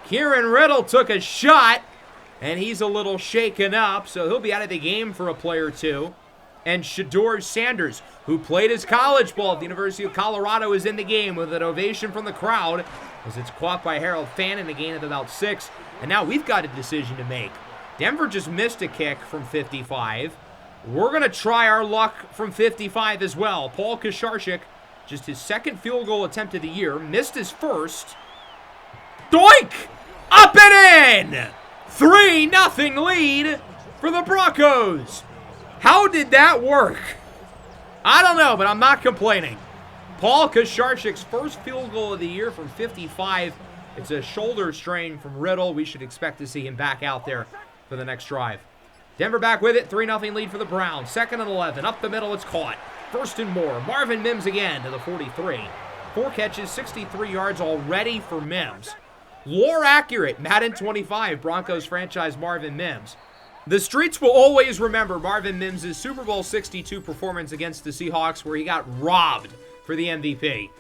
Kieran Riddle took a shot, and he's a little shaken up, so he'll be out of the game for a play or two. And Shedeur Sanders, who played his college ball at the University of Colorado, is in the game with an ovation from the crowd, as it's caught by Harold Fannin, a gain of about 6. And now we've got a decision to make. Denver just missed a kick from 55. We're going to try our luck from 55 as well. Paul Kasharchik, just his 2nd field goal attempt of the year, missed his first. Doink! Up and in! 3-0 lead for the Broncos. How did that work? I don't know, but I'm not complaining. Paul Kasharchik's first field goal of the year from 55. It's a shoulder strain from Riddle. We should expect to see him back out there for the next drive. Denver back with it. 3-0 lead for the Browns. 2nd and 11. Up the middle, it's caught. 1st and more. Marvin Mims again to the 43. 4 catches, 63 yards already for Mims. Lore accurate, Madden 25, Broncos franchise Marvin Mims. The streets will always remember Marvin Mims' Super Bowl 62 performance against the Seahawks, where he got robbed for the MVP.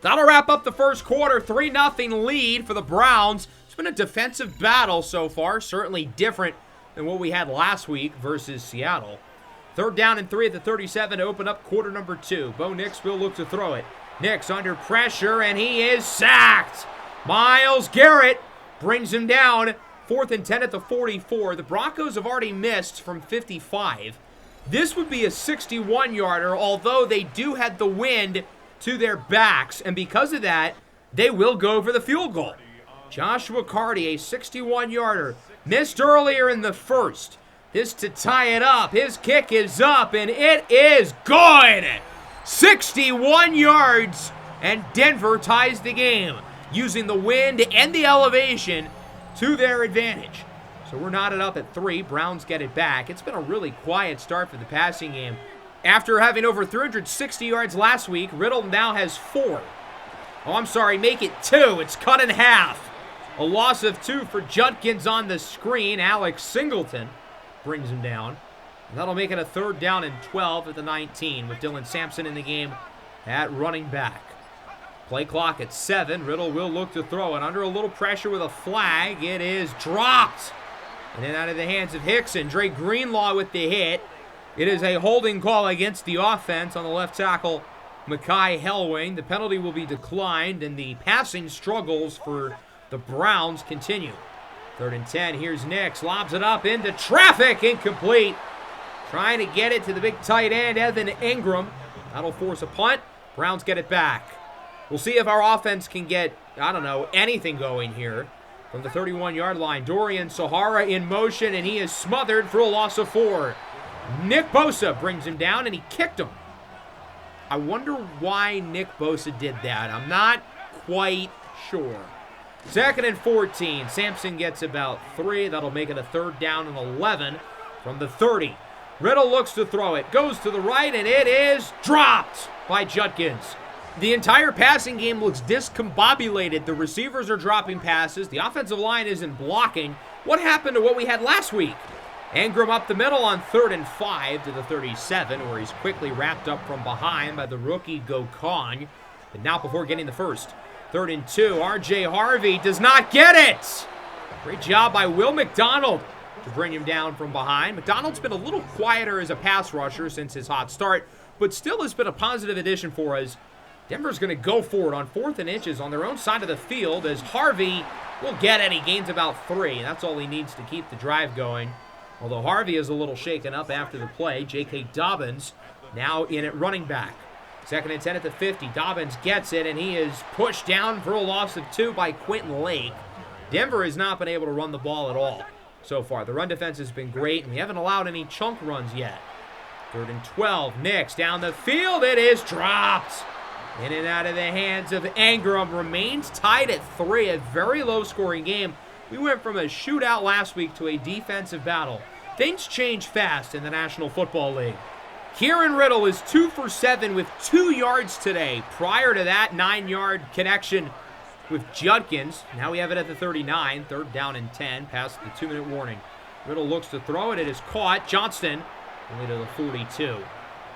That'll wrap up the first quarter. 3-0 lead for the Browns. It's been a defensive battle so far, certainly different than what we had last week versus Seattle. 3rd down and 3 at the 37 to open up quarter number 2. Bo Nix will look to throw it. Nix under pressure, and he is sacked. Myles Garrett brings him down. 4th and 10 at the 44. The Broncos have already missed from 55. This would be a 61-yarder, although they do have the wind to their backs, and because of that, they will go for the field goal. Joshua Carty, a 61-yarder, missed earlier in the first. This to tie it up. His kick is up, and it is good. 61 yards, and Denver ties the game, using the wind and the elevation to their advantage. So we're knotted up at 3. Browns get it back. It's been a really quiet start for the passing game. After having over 360 yards last week, Riddle now has 4. Oh, I'm sorry, make it 2. It's cut in half. A loss of 2 for Judkins on the screen. Alex Singleton brings him down. And that'll make it a 3rd down and 12 at the 19 with Dylan Sampson in the game at running back. Play clock at 7. Riddle will look to throw it under a little pressure with a flag. It is dropped. And then out of the hands of Hickson. Dre Greenlaw with the hit. It is a holding call against the offense on the left tackle, Mekhi Hellwing. The penalty will be declined, and the passing struggles for the Browns continue. 3rd and 10. Here's Nix. Lobs it up into traffic. Incomplete. Trying to get it to the big tight end, Evan Ingram. That'll force a punt. Browns get it back. We'll see if our offense can get, I don't know, anything going here. From the 31-yard line, Dorian Sahara in motion, and he is smothered for a loss of 4. Nick Bosa brings him down, and he kicked him. I wonder why Nick Bosa did that. I'm not quite sure. 2nd and 14. Sampson gets about 3. That'll make it a 3rd down and 11 from the 30. Riddle looks to throw it. Goes to the right, and it is dropped by Judkins. The entire passing game looks discombobulated. The receivers are dropping passes. The offensive line isn't blocking. What happened to what we had last week? Ingram up the middle on 3rd and 5 to the 37, where he's quickly wrapped up from behind by the rookie Gokong. But now before getting the first. 3rd and 2, R.J. Harvey does not get it. Great job by Will McDonald to bring him down from behind. McDonald's been a little quieter as a pass rusher since his hot start, but still has been a positive addition for us. Denver's going to go for it on 4th and inches on their own side of the field as Harvey will get it. He gains about 3. That's all he needs to keep the drive going. Although Harvey is a little shaken up after the play. J.K. Dobbins now in at running back. 2nd and 10 at the 50. Dobbins gets it, and he is pushed down for a loss of 2 by Quentin Lake. Denver has not been able to run the ball at all so far. The run defense has been great, and we haven't allowed any chunk runs yet. 3rd and 12. Nix down the field. It is dropped. In and out of the hands of Ingram. Remains tied at 3. A very low-scoring game. We went from a shootout last week to a defensive battle. Things change fast in the National Football League. Kieran Riddle is 2 for 7 with 2 yards today. Prior to that 9-yard connection with Judkins. Now we have it at the 39. 3rd down and 10 past the 2-minute warning. Riddle looks to throw it. It is caught. Johnston only to the 42.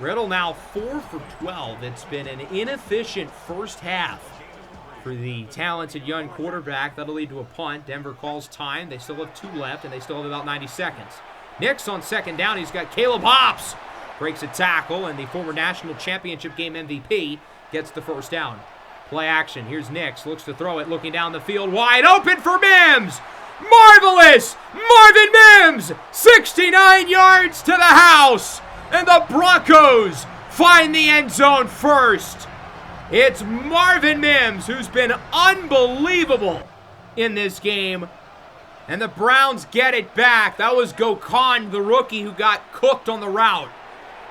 Riddle now 4 for 12. It's been an inefficient first half for the talented young quarterback. That'll lead to a punt. Denver calls time. They still have 2 left, and they still have about 90 seconds. Nix on 2nd down. He's got Caleb Hobbs. Breaks a tackle, and the former national championship game MVP gets the 1st down. Play action. Here's Nix. Looks to throw it. Looking down the field. Wide open for Mims. Marvelous! Marvin Mims! 69 yards to the house! And the Broncos find the end zone first. It's Marvin Mims who's been unbelievable in this game. And the Browns get it back. That was Gokong, the rookie, who got cooked on the route.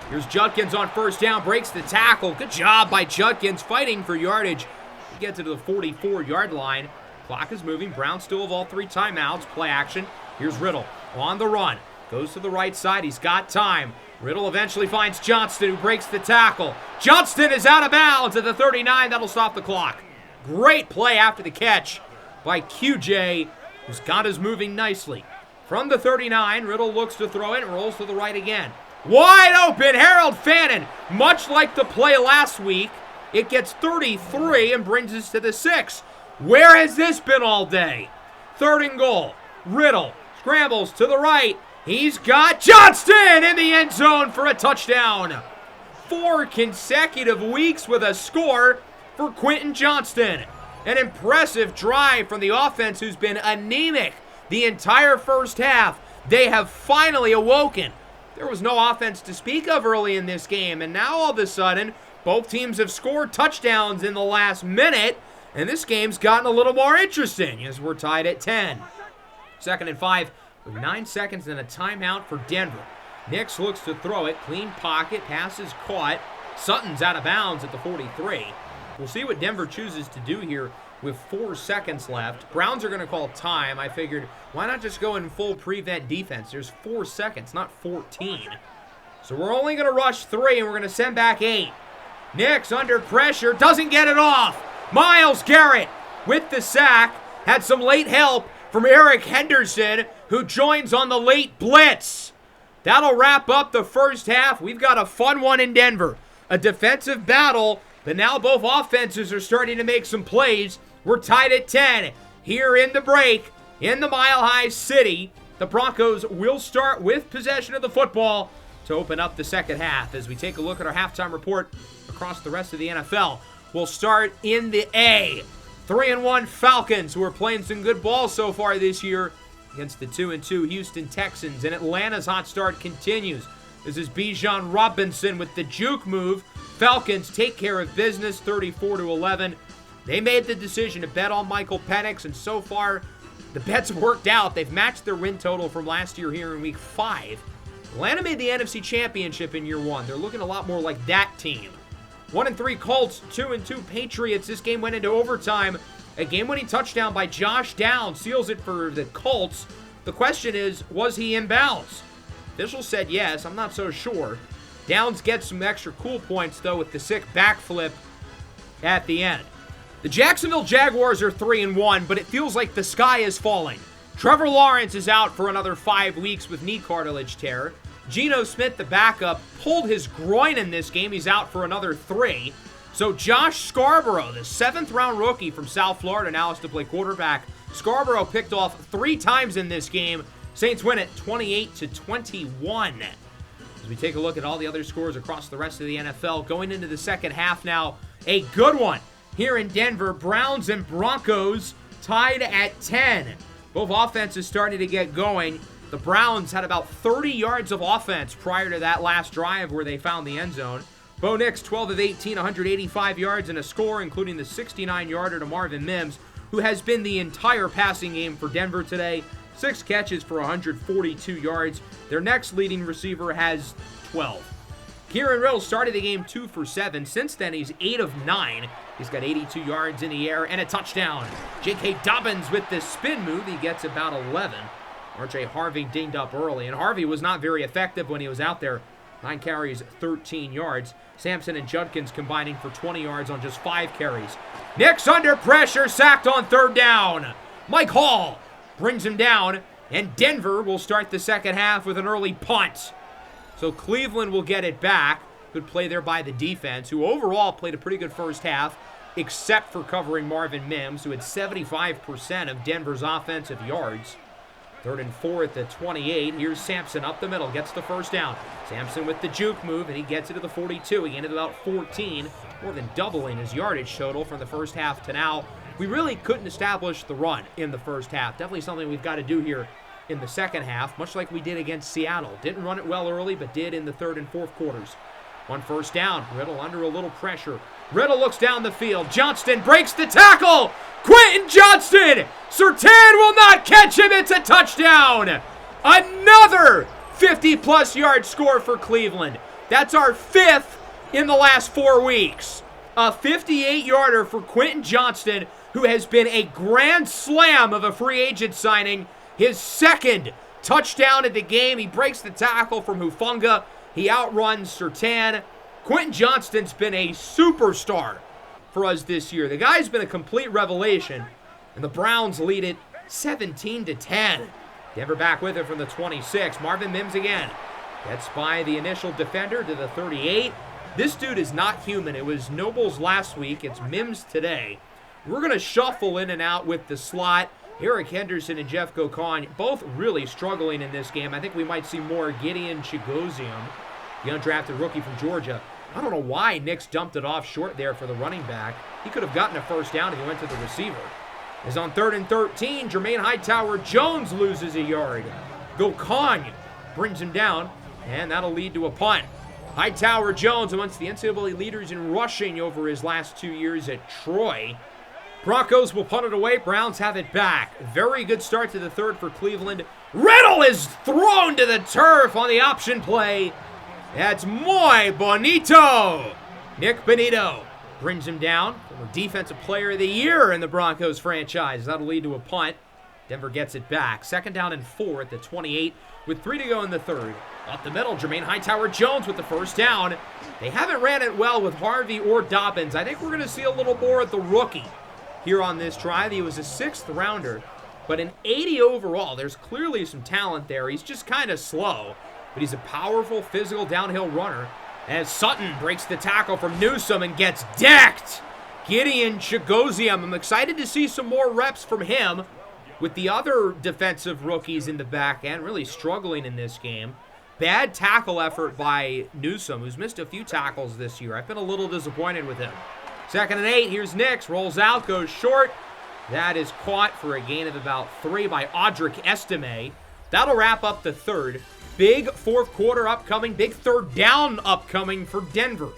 Here's Judkins on 1st down. Breaks the tackle. Good job by Judkins fighting for yardage. He gets it to the 44-yard line. Clock is moving. Browns still have all 3 timeouts. Play action. Here's Riddle on the run. Goes to the right side. He's got time. Riddle eventually finds Johnston, who breaks the tackle. Johnston is out of bounds at the 39. That'll stop the clock. Great play after the catch by QJ, who's got us moving nicely. From the 39, Riddle looks to throw it and rolls to the right again. Wide open, Harold Fannin. Much like the play last week, it gets 33 and brings us to the 6. Where has this been all day? 3rd and goal. Riddle scrambles to the right. He's got Johnston in the end zone for a touchdown. 4 consecutive weeks with a score for Quentin Johnston. An impressive drive from the offense, who's been anemic the entire first half. They have finally awoken. There was no offense to speak of early in this game, and now all of a sudden, both teams have scored touchdowns in the last minute, and this game's gotten a little more interesting as we're tied at 10. 2nd and 5. With 9 seconds and a timeout for Denver. Nix looks to throw it. Clean pocket. Pass is caught. Sutton's out of bounds at the 43. We'll see what Denver chooses to do here with 4 seconds left. Browns are going to call time. I figured, why not just go in full prevent defense? There's 4 seconds, not 14. So we're only going to rush 3, and we're going to send back 8. Nix under pressure. Doesn't get it off. Myles Garrett with the sack. Had some late help from Eric Henderson, who joins on the late blitz. That'll wrap up the first half. We've got a fun one in Denver. A defensive battle, but now both offenses are starting to make some plays. We're tied at 10 here in the break in the Mile High City. The Broncos will start with possession of the football to open up the second half. As we take a look at our halftime report across the rest of the NFL, we'll start in the A. 3-1 Falcons, who are playing some good ball so far this year, against the 2-2 Houston Texans. And Atlanta's hot start continues. This is Bijan Robinson with the juke move. Falcons take care of business, 34-11. They made the decision to bet on Michael Penix, and so far, the bets worked out. They've matched their win total from last year here in Week 5. Atlanta made the NFC Championship in Year 1. They're looking a lot more like that team. 1-3 Colts, 2-2 Patriots. This game went into overtime. A game-winning touchdown by Josh Downs seals it for the Colts. The question is, was he in bounds? Officials said yes. I'm not so sure. Downs gets some extra cool points, though, with the sick backflip at the end. The Jacksonville Jaguars are 3-1, but it feels like the sky is falling. Trevor Lawrence is out for another 5 weeks with knee cartilage tear. Geno Smith, the backup, pulled his groin in this game. He's out for another 3. So Josh Scarborough, the 7th-round rookie from South Florida, now has to play quarterback. Scarborough picked off 3 times in this game. Saints win it 28-21. As we take a look at all the other scores across the rest of the NFL, going into the second half now, a good one here in Denver. Browns and Broncos tied at 10. Both offenses starting to get going. The Browns had about 30 yards of offense prior to that last drive where they found the end zone. Bo Nix, 12 of 18, 185 yards and a score, including the 69-yarder to Marvin Mims, who has been the entire passing game for Denver today. 6 catches for 142 yards. Their next leading receiver has 12. Kieran Riddle started the game 2 for 7. Since then, he's 8 of 9. He's got 82 yards in the air and a touchdown. J.K. Dobbins with the spin move. He gets about 11. R.J. Harvey dinged up early, and Harvey was not very effective when he was out there. 9 carries, 13 yards. Sampson and Judkins combining for 20 yards on just 5 carries. Nix under pressure, sacked on 3rd down. Mike Hall brings him down, and Denver will start the second half with an early punt. So Cleveland will get it back. Good play there by the defense, who overall played a pretty good first half, except for covering Marvin Mims, who had 75% of Denver's offensive yards. 3rd and 4 at the 28. Here's Sampson up the middle, gets the first down. Sampson with the juke move, and he gets it to the 42. He gained about 14, more than doubling his yardage total from the first half to now. We really couldn't establish the run in the first half. Definitely something we've got to do here in the second half, much like we did against Seattle. Didn't run it well early, but did in the 3rd and 4th quarters. 1 first down. Riddle under a little pressure. Riddle looks down the field. Johnston breaks the tackle. Quentin Johnston! Surtain will not catch him. It's a touchdown. Another 50-plus yard score for Cleveland. That's our 5th in the last 4 weeks. A 58-yarder for Quentin Johnston, who has been a grand slam of a free agent signing. His 2nd touchdown of the game. He breaks the tackle from Hufanga. He outruns Surtain. Quentin Johnston's been a superstar for us this year. The guy's been a complete revelation, and the Browns lead it 17-10. Denver back with it from the 26. Marvin Mims again. Gets by the initial defender to the 38. This dude is not human. It was Nobles last week. It's Mims today. We're going to shuffle in and out with the slot. Eric Henderson and Jeff Gokon both really struggling in this game. I think we might see more Gideon Chigoziem, the undrafted rookie from Georgia. I don't know why Nix dumped it off short there for the running back. He could have gotten a first down if he went to the receiver. Is on 3rd and 13. Jermaine Hightower-Jones loses a yard. Gokon brings him down, and that'll lead to a punt. Hightower-Jones amongst the NCAA leaders in rushing over his last 2 years at Troy. Broncos will punt it away. Browns have it back. Very good start to the 3rd for Cleveland. Riddle is thrown to the turf on the option play. That's muy bonito. Nick Bonito brings him down. Former Defensive Player of the Year in the Broncos franchise. That'll lead to a punt. Denver gets it back. 2nd down and 4 at the 28 with 3 to go in the 3rd. Up the middle, Jermaine Hightower-Jones with the first down. They haven't ran it well with Harvey or Dobbins. I think we're going to see a little more at the rookie here on this drive. He was a 6th rounder, but an 80 overall. There's clearly some talent there. He's just kind of slow, but he's a powerful, physical downhill runner. As Sutton breaks the tackle from Newsome and gets decked. Gideon Chigoziem. I'm excited to see some more reps from him with the other defensive rookies in the back end really struggling in this game. Bad tackle effort by Newsome, who's missed a few tackles this year. I've been a little disappointed with him. 2nd and 8, here's Nix, rolls out, goes short. That is caught for a gain of about 3 by Audric Estime. That'll wrap up the third. Big fourth quarter upcoming. Big third down upcoming for Denver.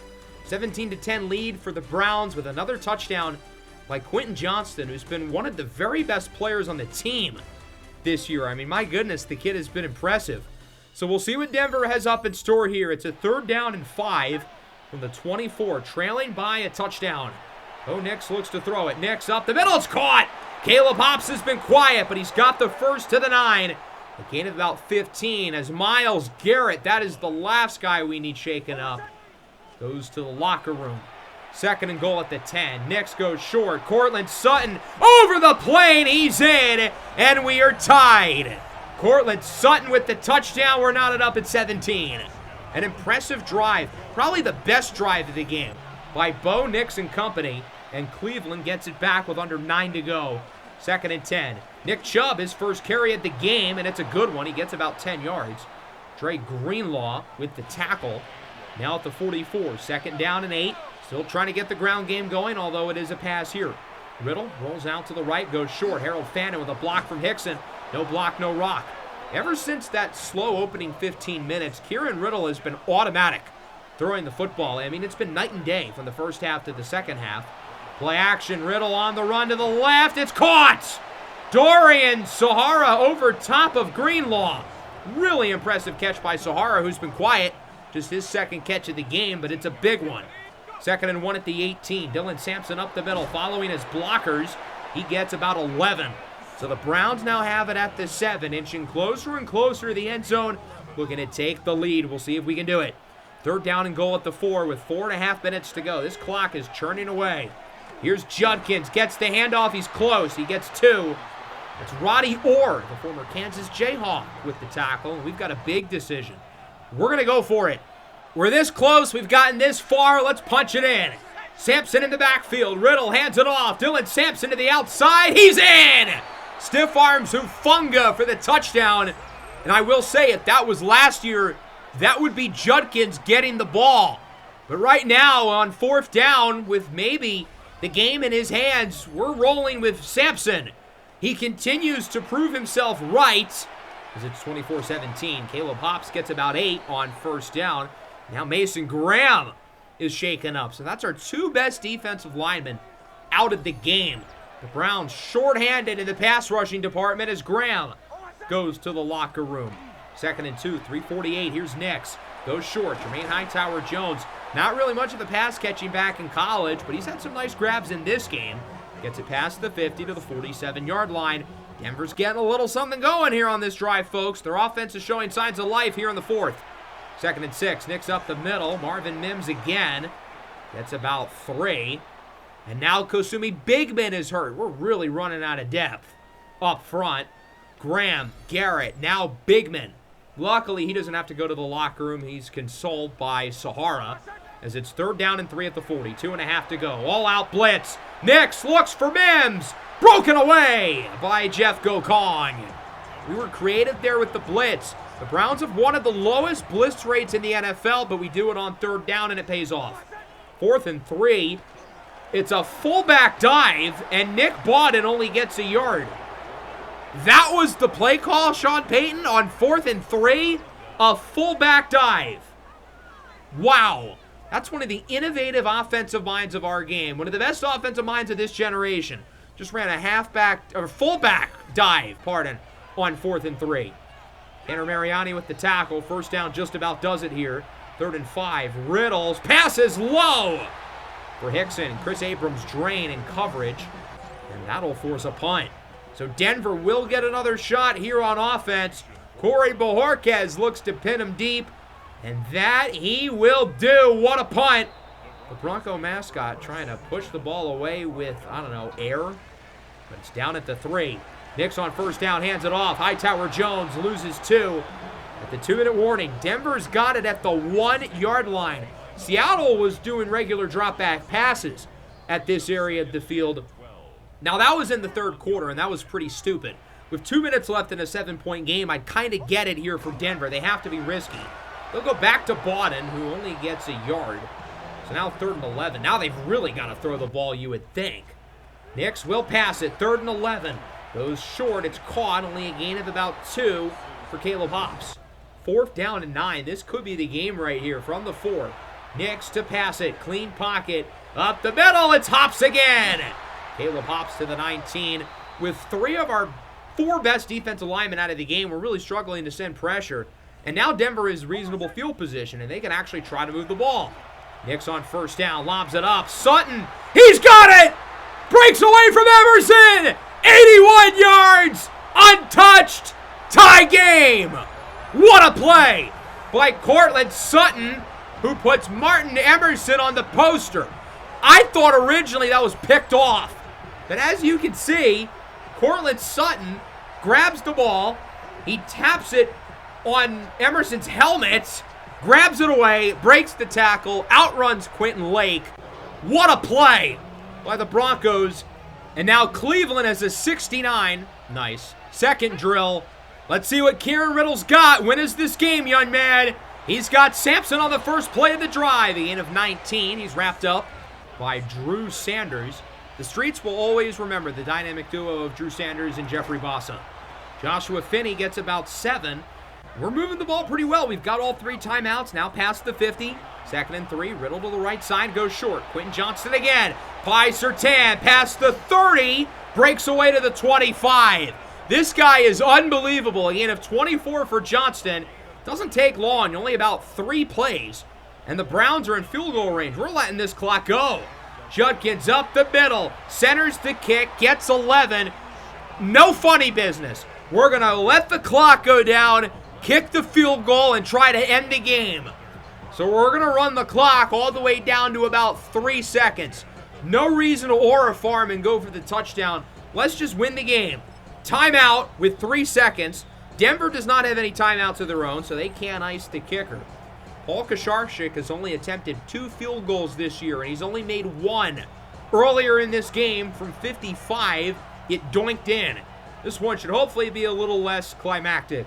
17-10 lead for the Browns with another touchdown by Quentin Johnston, who's been one of the very best players on the team this year. I mean, my goodness, the kid has been impressive. So we'll see what Denver has up in store here. It's a 3rd down and 5 from the 24, trailing by a touchdown. Bo Nix looks to throw it. Nix up the middle. It's caught. Caleb Hobbs has been quiet, but he's got the first to the 9. A gain of about 15 as Myles Garrett, that is the last guy we need shaken up, goes to the locker room. 2nd and goal at the 10. Nix goes short. Cortland Sutton over the plane. He's in, and we are tied. Cortland Sutton with the touchdown. We're knotted up at 17. An impressive drive. Probably the best drive of the game by Bo Nix and company. And Cleveland gets it back with under 9 to go. 2nd and 10. Nick Chubb, his first carry of the game, and it's a good one. He gets about 10 yards. Dre Greenlaw with the tackle. Now at the 44. 2nd down and 8. Still trying to get the ground game going, although it is a pass here. Riddle rolls out to the right, goes short. Harold Fannin with a block from Hickson. No block, no rock. Ever since that slow opening 15 minutes, Kieran Riddle has been automatic throwing the football. I mean, it's been night and day from the first half to the second half. Play action, Riddle on the run to the left. It's caught! Dorian Sahara over top of Greenlaw. Really impressive catch by Sahara, who's been quiet. Just his 2nd catch of the game, but it's a big one. 2nd and 1 at the 18. Dylan Sampson up the middle, following his blockers. He gets about 11. So the Browns now have it at the 7, inching closer and closer to the end zone. Looking to take the lead. We'll see if we can do it. 3rd down and goal at the 4 with 4.5 minutes to go. This clock is churning away. Here's Judkins, gets the handoff. He's close. He gets 2. It's Roddy Orr, the former Kansas Jayhawk, with the tackle. And we've got a big decision. We're going to go for it. We're this close. We've gotten this far. Let's punch it in. Sampson in the backfield. Riddle hands it off. Dylan Sampson to the outside. He's in! Stiff arms Hufunga for the touchdown. And I will say, if that was last year, that would be Judkins getting the ball. But right now, on 4th down, with maybe the game in his hands, we're rolling with Sampson. He continues to prove himself right, as it's 24-17. Caleb Hobbs gets about 8 on 1st down. Now Mason Graham is shaken up. So that's our 2 best defensive linemen out of the game. The Browns shorthanded in the pass rushing department as Graham goes to the locker room. 2nd and 2, 3:48. Here's Nix. Goes short. Jermaine Hightower-Jones. Not really much of the pass catching back in college, but he's had some nice grabs in this game. Gets it past the 50 to the 47-yard line. Denver's getting a little something going here on this drive, folks. Their offense is showing signs of life here in the 4th. 2nd and 6. Nix up the middle. Marvin Mims again. Gets about 3. And now Kosumi Bigman is hurt. We're really running out of depth up front. Graham, Garrett, now Bigman. Luckily, he doesn't have to go to the locker room. He's consoled by Sahara as it's 3rd down and 3 at the 40. 2.5 to go. All-out blitz. Nix looks for Mims. Broken away by Jeff Gokong. We were creative there with the blitz. The Browns have one of the lowest blitz rates in the NFL, but we do it on 3rd down, and it pays off. 4th and 3. It's a fullback dive, and Nick Bawden only gets a yard. That was the play call, Sean Payton, on 4th and 3. A fullback dive. Wow. That's one of the innovative offensive minds of our game. One of the best offensive minds of this generation. Just ran a fullback dive, on 4th and 3. Tanner Mariani with the tackle. 1st down just about does it here. 3rd and 5. Riddles. Passes low for Hickson. Chris Abrams drain in coverage. And that'll force a punt. So Denver will get another shot here on offense. Corey Bojorquez looks to pin him deep. And that he will do. What a punt. The Bronco mascot trying to push the ball away with, I don't know, air. But it's down at the 3. Nix on 1st down, hands it off. Hightower-Jones loses 2. At the 2-minute warning, Denver's got it at the 1-yard line. Seattle was doing regular drop-back passes at this area of the field. Now, that was in the 3rd quarter, and that was pretty stupid. With 2 minutes left in a 7-point game, I'd kind of get it here for Denver. They have to be risky. They'll go back to Bawden, who only gets a yard. So now 3rd and 11. Now they've really got to throw the ball, you would think. Nix will pass it. 3rd and 11. Goes short. It's caught. Only a gain of about 2 for Caleb Hops. 4th down and 9. This could be the game right here from the 4. Nix to pass it. Clean pocket. Up the middle. It's Hops again. Caleb Hops to the 19. With 3 of our 4 best defensive linemen out of the game, we're really struggling to send pressure. And now Denver is reasonable field position, and they can actually try to move the ball. Nix on 1st down. Lobs it up. Sutton. He's got it. Breaks away from Emerson. 81 yards. Untouched. Tie game. What a play by Cortland Sutton, who puts Martin Emerson on the poster. I thought originally that was picked off. But as you can see, Cortland Sutton grabs the ball. He taps it on Emerson's helmet, grabs it away, breaks the tackle, outruns Quentin Lake. What a play by the Broncos. And now Cleveland has a 69. Nice. 2nd drill. Let's see what Kieran Riddle's got. When is this game, young man? He's got Sampson on the first play of the drive. The gain of 19. He's wrapped up by Drew Sanders. The streets will always remember the dynamic duo of Drew Sanders and Jeffrey Bossa. Joshua Finney gets about 7. We're moving the ball pretty well. We've got all 3 timeouts, now past the 50. 2nd and 3, Riddle to the right side, goes short. Quentin Johnston again, by Surtain, past the 30, breaks away to the 25. This guy is unbelievable. A gain of 24 for Johnston. Doesn't take long, only about 3 plays. And the Browns are in field goal range. We're letting this clock go. Judkins up the middle, centers the kick, gets 11. No funny business. We're going to let the clock go down, kick the field goal, and try to end the game. So we're going to run the clock all the way down to about 3 seconds. No reason to aura farm and go for the touchdown. Let's just win the game. Timeout with 3 seconds. Denver does not have any timeouts of their own, so they can't ice the kicker. Paul Kasharchik has only attempted 2 field goals this year, and he's only made 1. Earlier in this game, from 55, it doinked in. This one should hopefully be a little less climactic.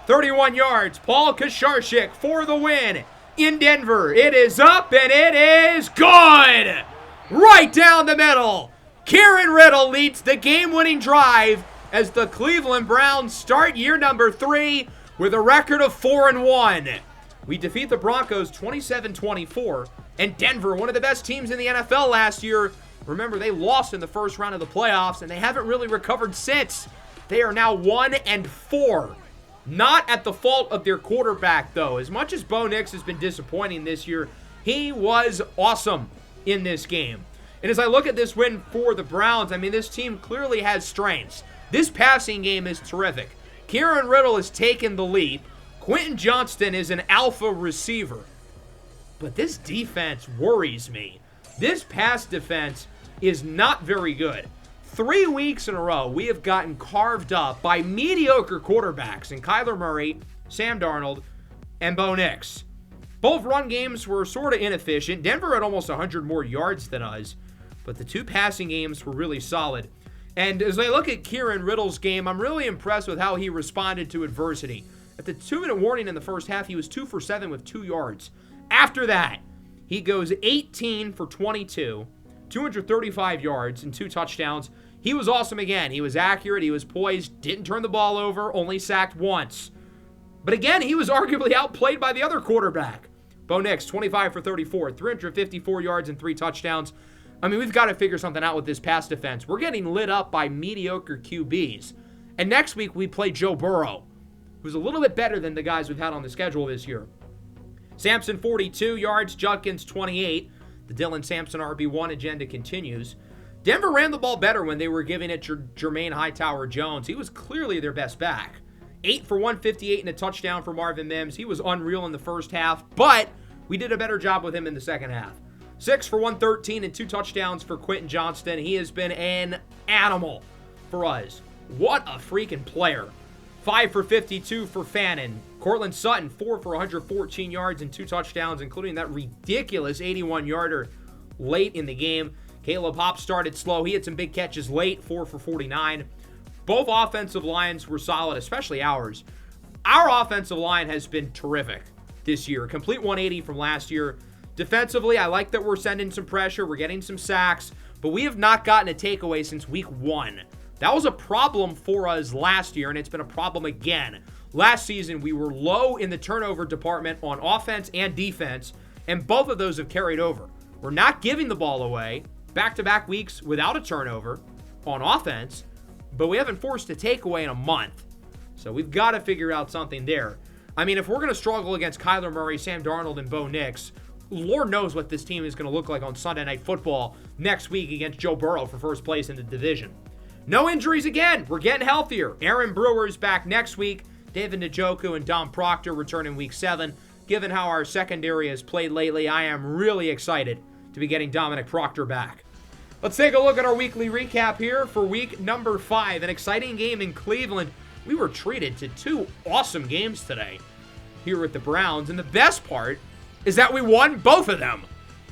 31 yards, Paul Kasharchik for the win in Denver. It is up, and it is good! Right down the middle. Kieran Riddle leads the game-winning drive as the Cleveland Browns start year number 3 with a record of 4-1. We defeat the Broncos 27-24, and Denver, one of the best teams in the NFL last year. Remember, they lost in the first round of the playoffs, and they haven't really recovered since. They are now 1-4. Not at the fault of their quarterback, though. As much as Bo Nix has been disappointing this year, he was awesome in this game. And as I look at this win for the Browns, I mean, this team clearly has strengths. This passing game is terrific. Kieran Riddle has taken the lead. Quentin Johnston is an alpha receiver. But this defense worries me. This pass defense is not very good. 3 weeks in a row, we have gotten carved up by mediocre quarterbacks in Kyler Murray, Sam Darnold, and Bo Nix. Both run games were sort of inefficient. Denver had almost 100 more yards than us, but the 2 passing games were really solid. And as I look at Kieran Riddle's game, I'm really impressed with how he responded to adversity. At the 2-minute warning in the first half, he was 2 for 7 with 2 yards. After that, he goes 18 for 22, 235 yards and 2 touchdowns. He was awesome again. He was accurate. He was poised. Didn't turn the ball over. Only sacked once. But again, he was arguably outplayed by the other quarterback. Bo Nix, 25 for 34, 354 yards and 3 touchdowns. I mean, we've got to figure something out with this pass defense. We're getting lit up by mediocre QBs. And next week, we play Joe Burrow, who's a little bit better than the guys we've had on the schedule this year. Sampson, 42 yards. Judkins, 28. The Dylan Sampson RB1 agenda continues. Denver ran the ball better when they were giving it Jermaine Hightower-Jones. He was clearly their best back. 8 for 158 and a touchdown for Marvin Mims. He was unreal in the first half, but we did a better job with him in the second half. 6 for 113 and 2 touchdowns for Quentin Johnston. He has been an animal for us. What a freaking player. 5 for 52 for Fannin. Cortland Sutton, 4 for 114 yards and 2 touchdowns, including that ridiculous 81-yarder late in the game. Caleb Hops started slow. He had some big catches late, 4 for 49. Both offensive lines were solid, especially ours. Our offensive line has been terrific this year. Complete 180 from last year. Defensively, I like that we're sending some pressure. We're getting some sacks. but we have not gotten a takeaway since week 1. That was a problem for us last year, and it's been a problem again. Last season, we were low in the turnover department on offense and defense, and both of those have carried over. We're not giving the ball away back-to-back weeks without a turnover on offense, but we haven't forced a takeaway in a month. So we've got to figure out something there. I mean, if we're going to struggle against Kyler Murray, Sam Darnold, and Bo Nix, Lord knows what this team is going to look like on Sunday Night Football next week against Joe Burrow for first place in the division. No injuries again. We're getting healthier. Aaron Brewer is back next week. David Njoku and Dom Proctor return in week 7. Given how our secondary has played lately, I am really excited to be getting Dominic Proctor back. Let's take a look at our weekly recap here for week number 5. An exciting game in Cleveland. We were treated to 2 awesome games today here with the Browns, and the best part is that we won both of them.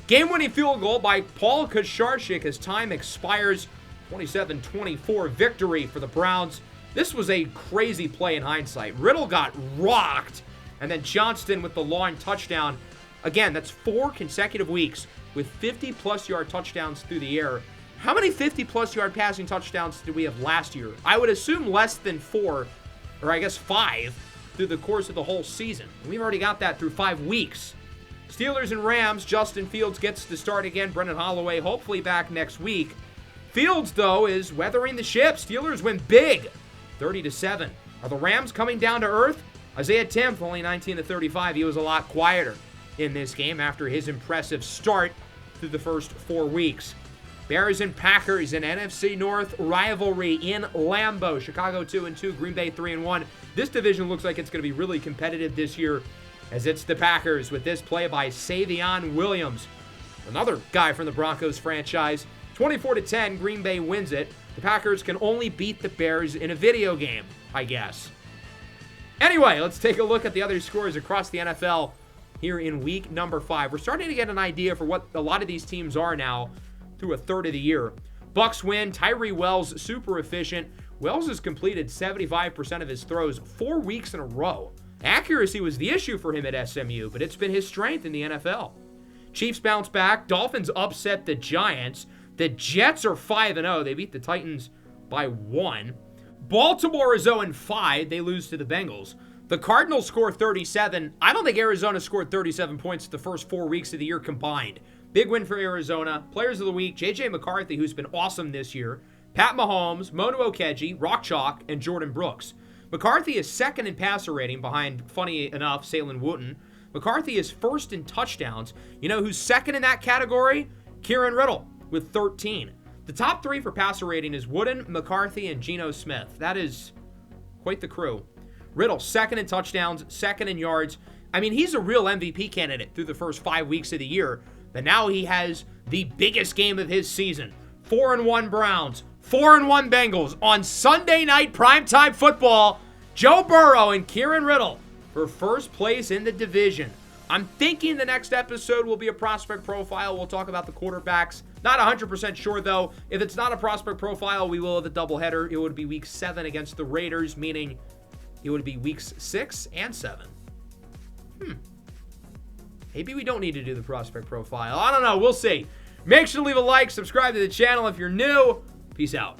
Game-winning field goal by Paul Kacharczyk as time expires. 27-24 victory for the Browns. This was a crazy play in hindsight. Riddle got rocked, and then Johnston with the long touchdown. Again, that's 4 consecutive weeks with 50-plus yard touchdowns through the air. How many 50-plus yard passing touchdowns did we have last year? I would assume less than 4, or I guess 5, through the course of the whole season. We've already got that through 5 weeks. Steelers and Rams, Justin Fields gets to start again. Brendan Holloway hopefully back next week. Fields, though, is weathering the ship. Steelers win big, 30-7. Are the Rams coming down to earth? Isaiah Timp, only 19-35. He was a lot quieter in this game after his impressive start through the first 4 weeks. Bears and Packers, an NFC North rivalry in Lambeau. Chicago 2-2, Green Bay 3-1. This division looks like it's going to be really competitive this year, as it's the Packers with this play by Savion Williams, another guy from the Broncos franchise. 24-10, Green Bay wins it. The Packers can only beat the Bears in a video game, I guess. Anyway, let's take a look at the other scores across the NFL here in week number 5. We're starting to get an idea for what a lot of these teams are now through a third of the year. Bucks win. Tyree Wells, super efficient. Wells has completed 75% of his throws 4 weeks in a row. Accuracy was the issue for him at SMU, but it's been his strength in the NFL. Chiefs bounce back. Dolphins upset the Giants. The Jets are 5-0. They beat the Titans by 1. Baltimore is 0-5. They lose to the Bengals. The Cardinals score 37. I don't think Arizona scored 37 points the first 4 weeks of the year combined. Big win for Arizona. Players of the week, J.J. McCarthy, who's been awesome this year. Pat Mahomes, Monu Okeji, Rock Chalk, and Jordan Brooks. McCarthy is second in passer rating behind, funny enough, Salen Wooten. McCarthy is first in touchdowns. You know who's second in that category? Kieran Riddle with 13. The top 3 for passer rating is Wooden, McCarthy, and Geno Smith. That is quite the crew. Riddle, second in touchdowns, second in yards. I mean, he's a real MVP candidate through the first 5 weeks of the year. But now he has the biggest game of his season. 4-1 Browns, 4-1 Bengals on Sunday night primetime football. Joe Burrow and Kieran Riddle for first place in the division. I'm thinking the next episode will be a prospect profile. We'll talk about the quarterbacks. Not 100% sure, though. If it's not a prospect profile, we will have a doubleheader. It would be week 7 against the Raiders, meaning it would be weeks 6 and 7. Maybe we don't need to do the prospect profile. I don't know. We'll see. Make sure to leave a like, subscribe to the channel if you're new. Peace out.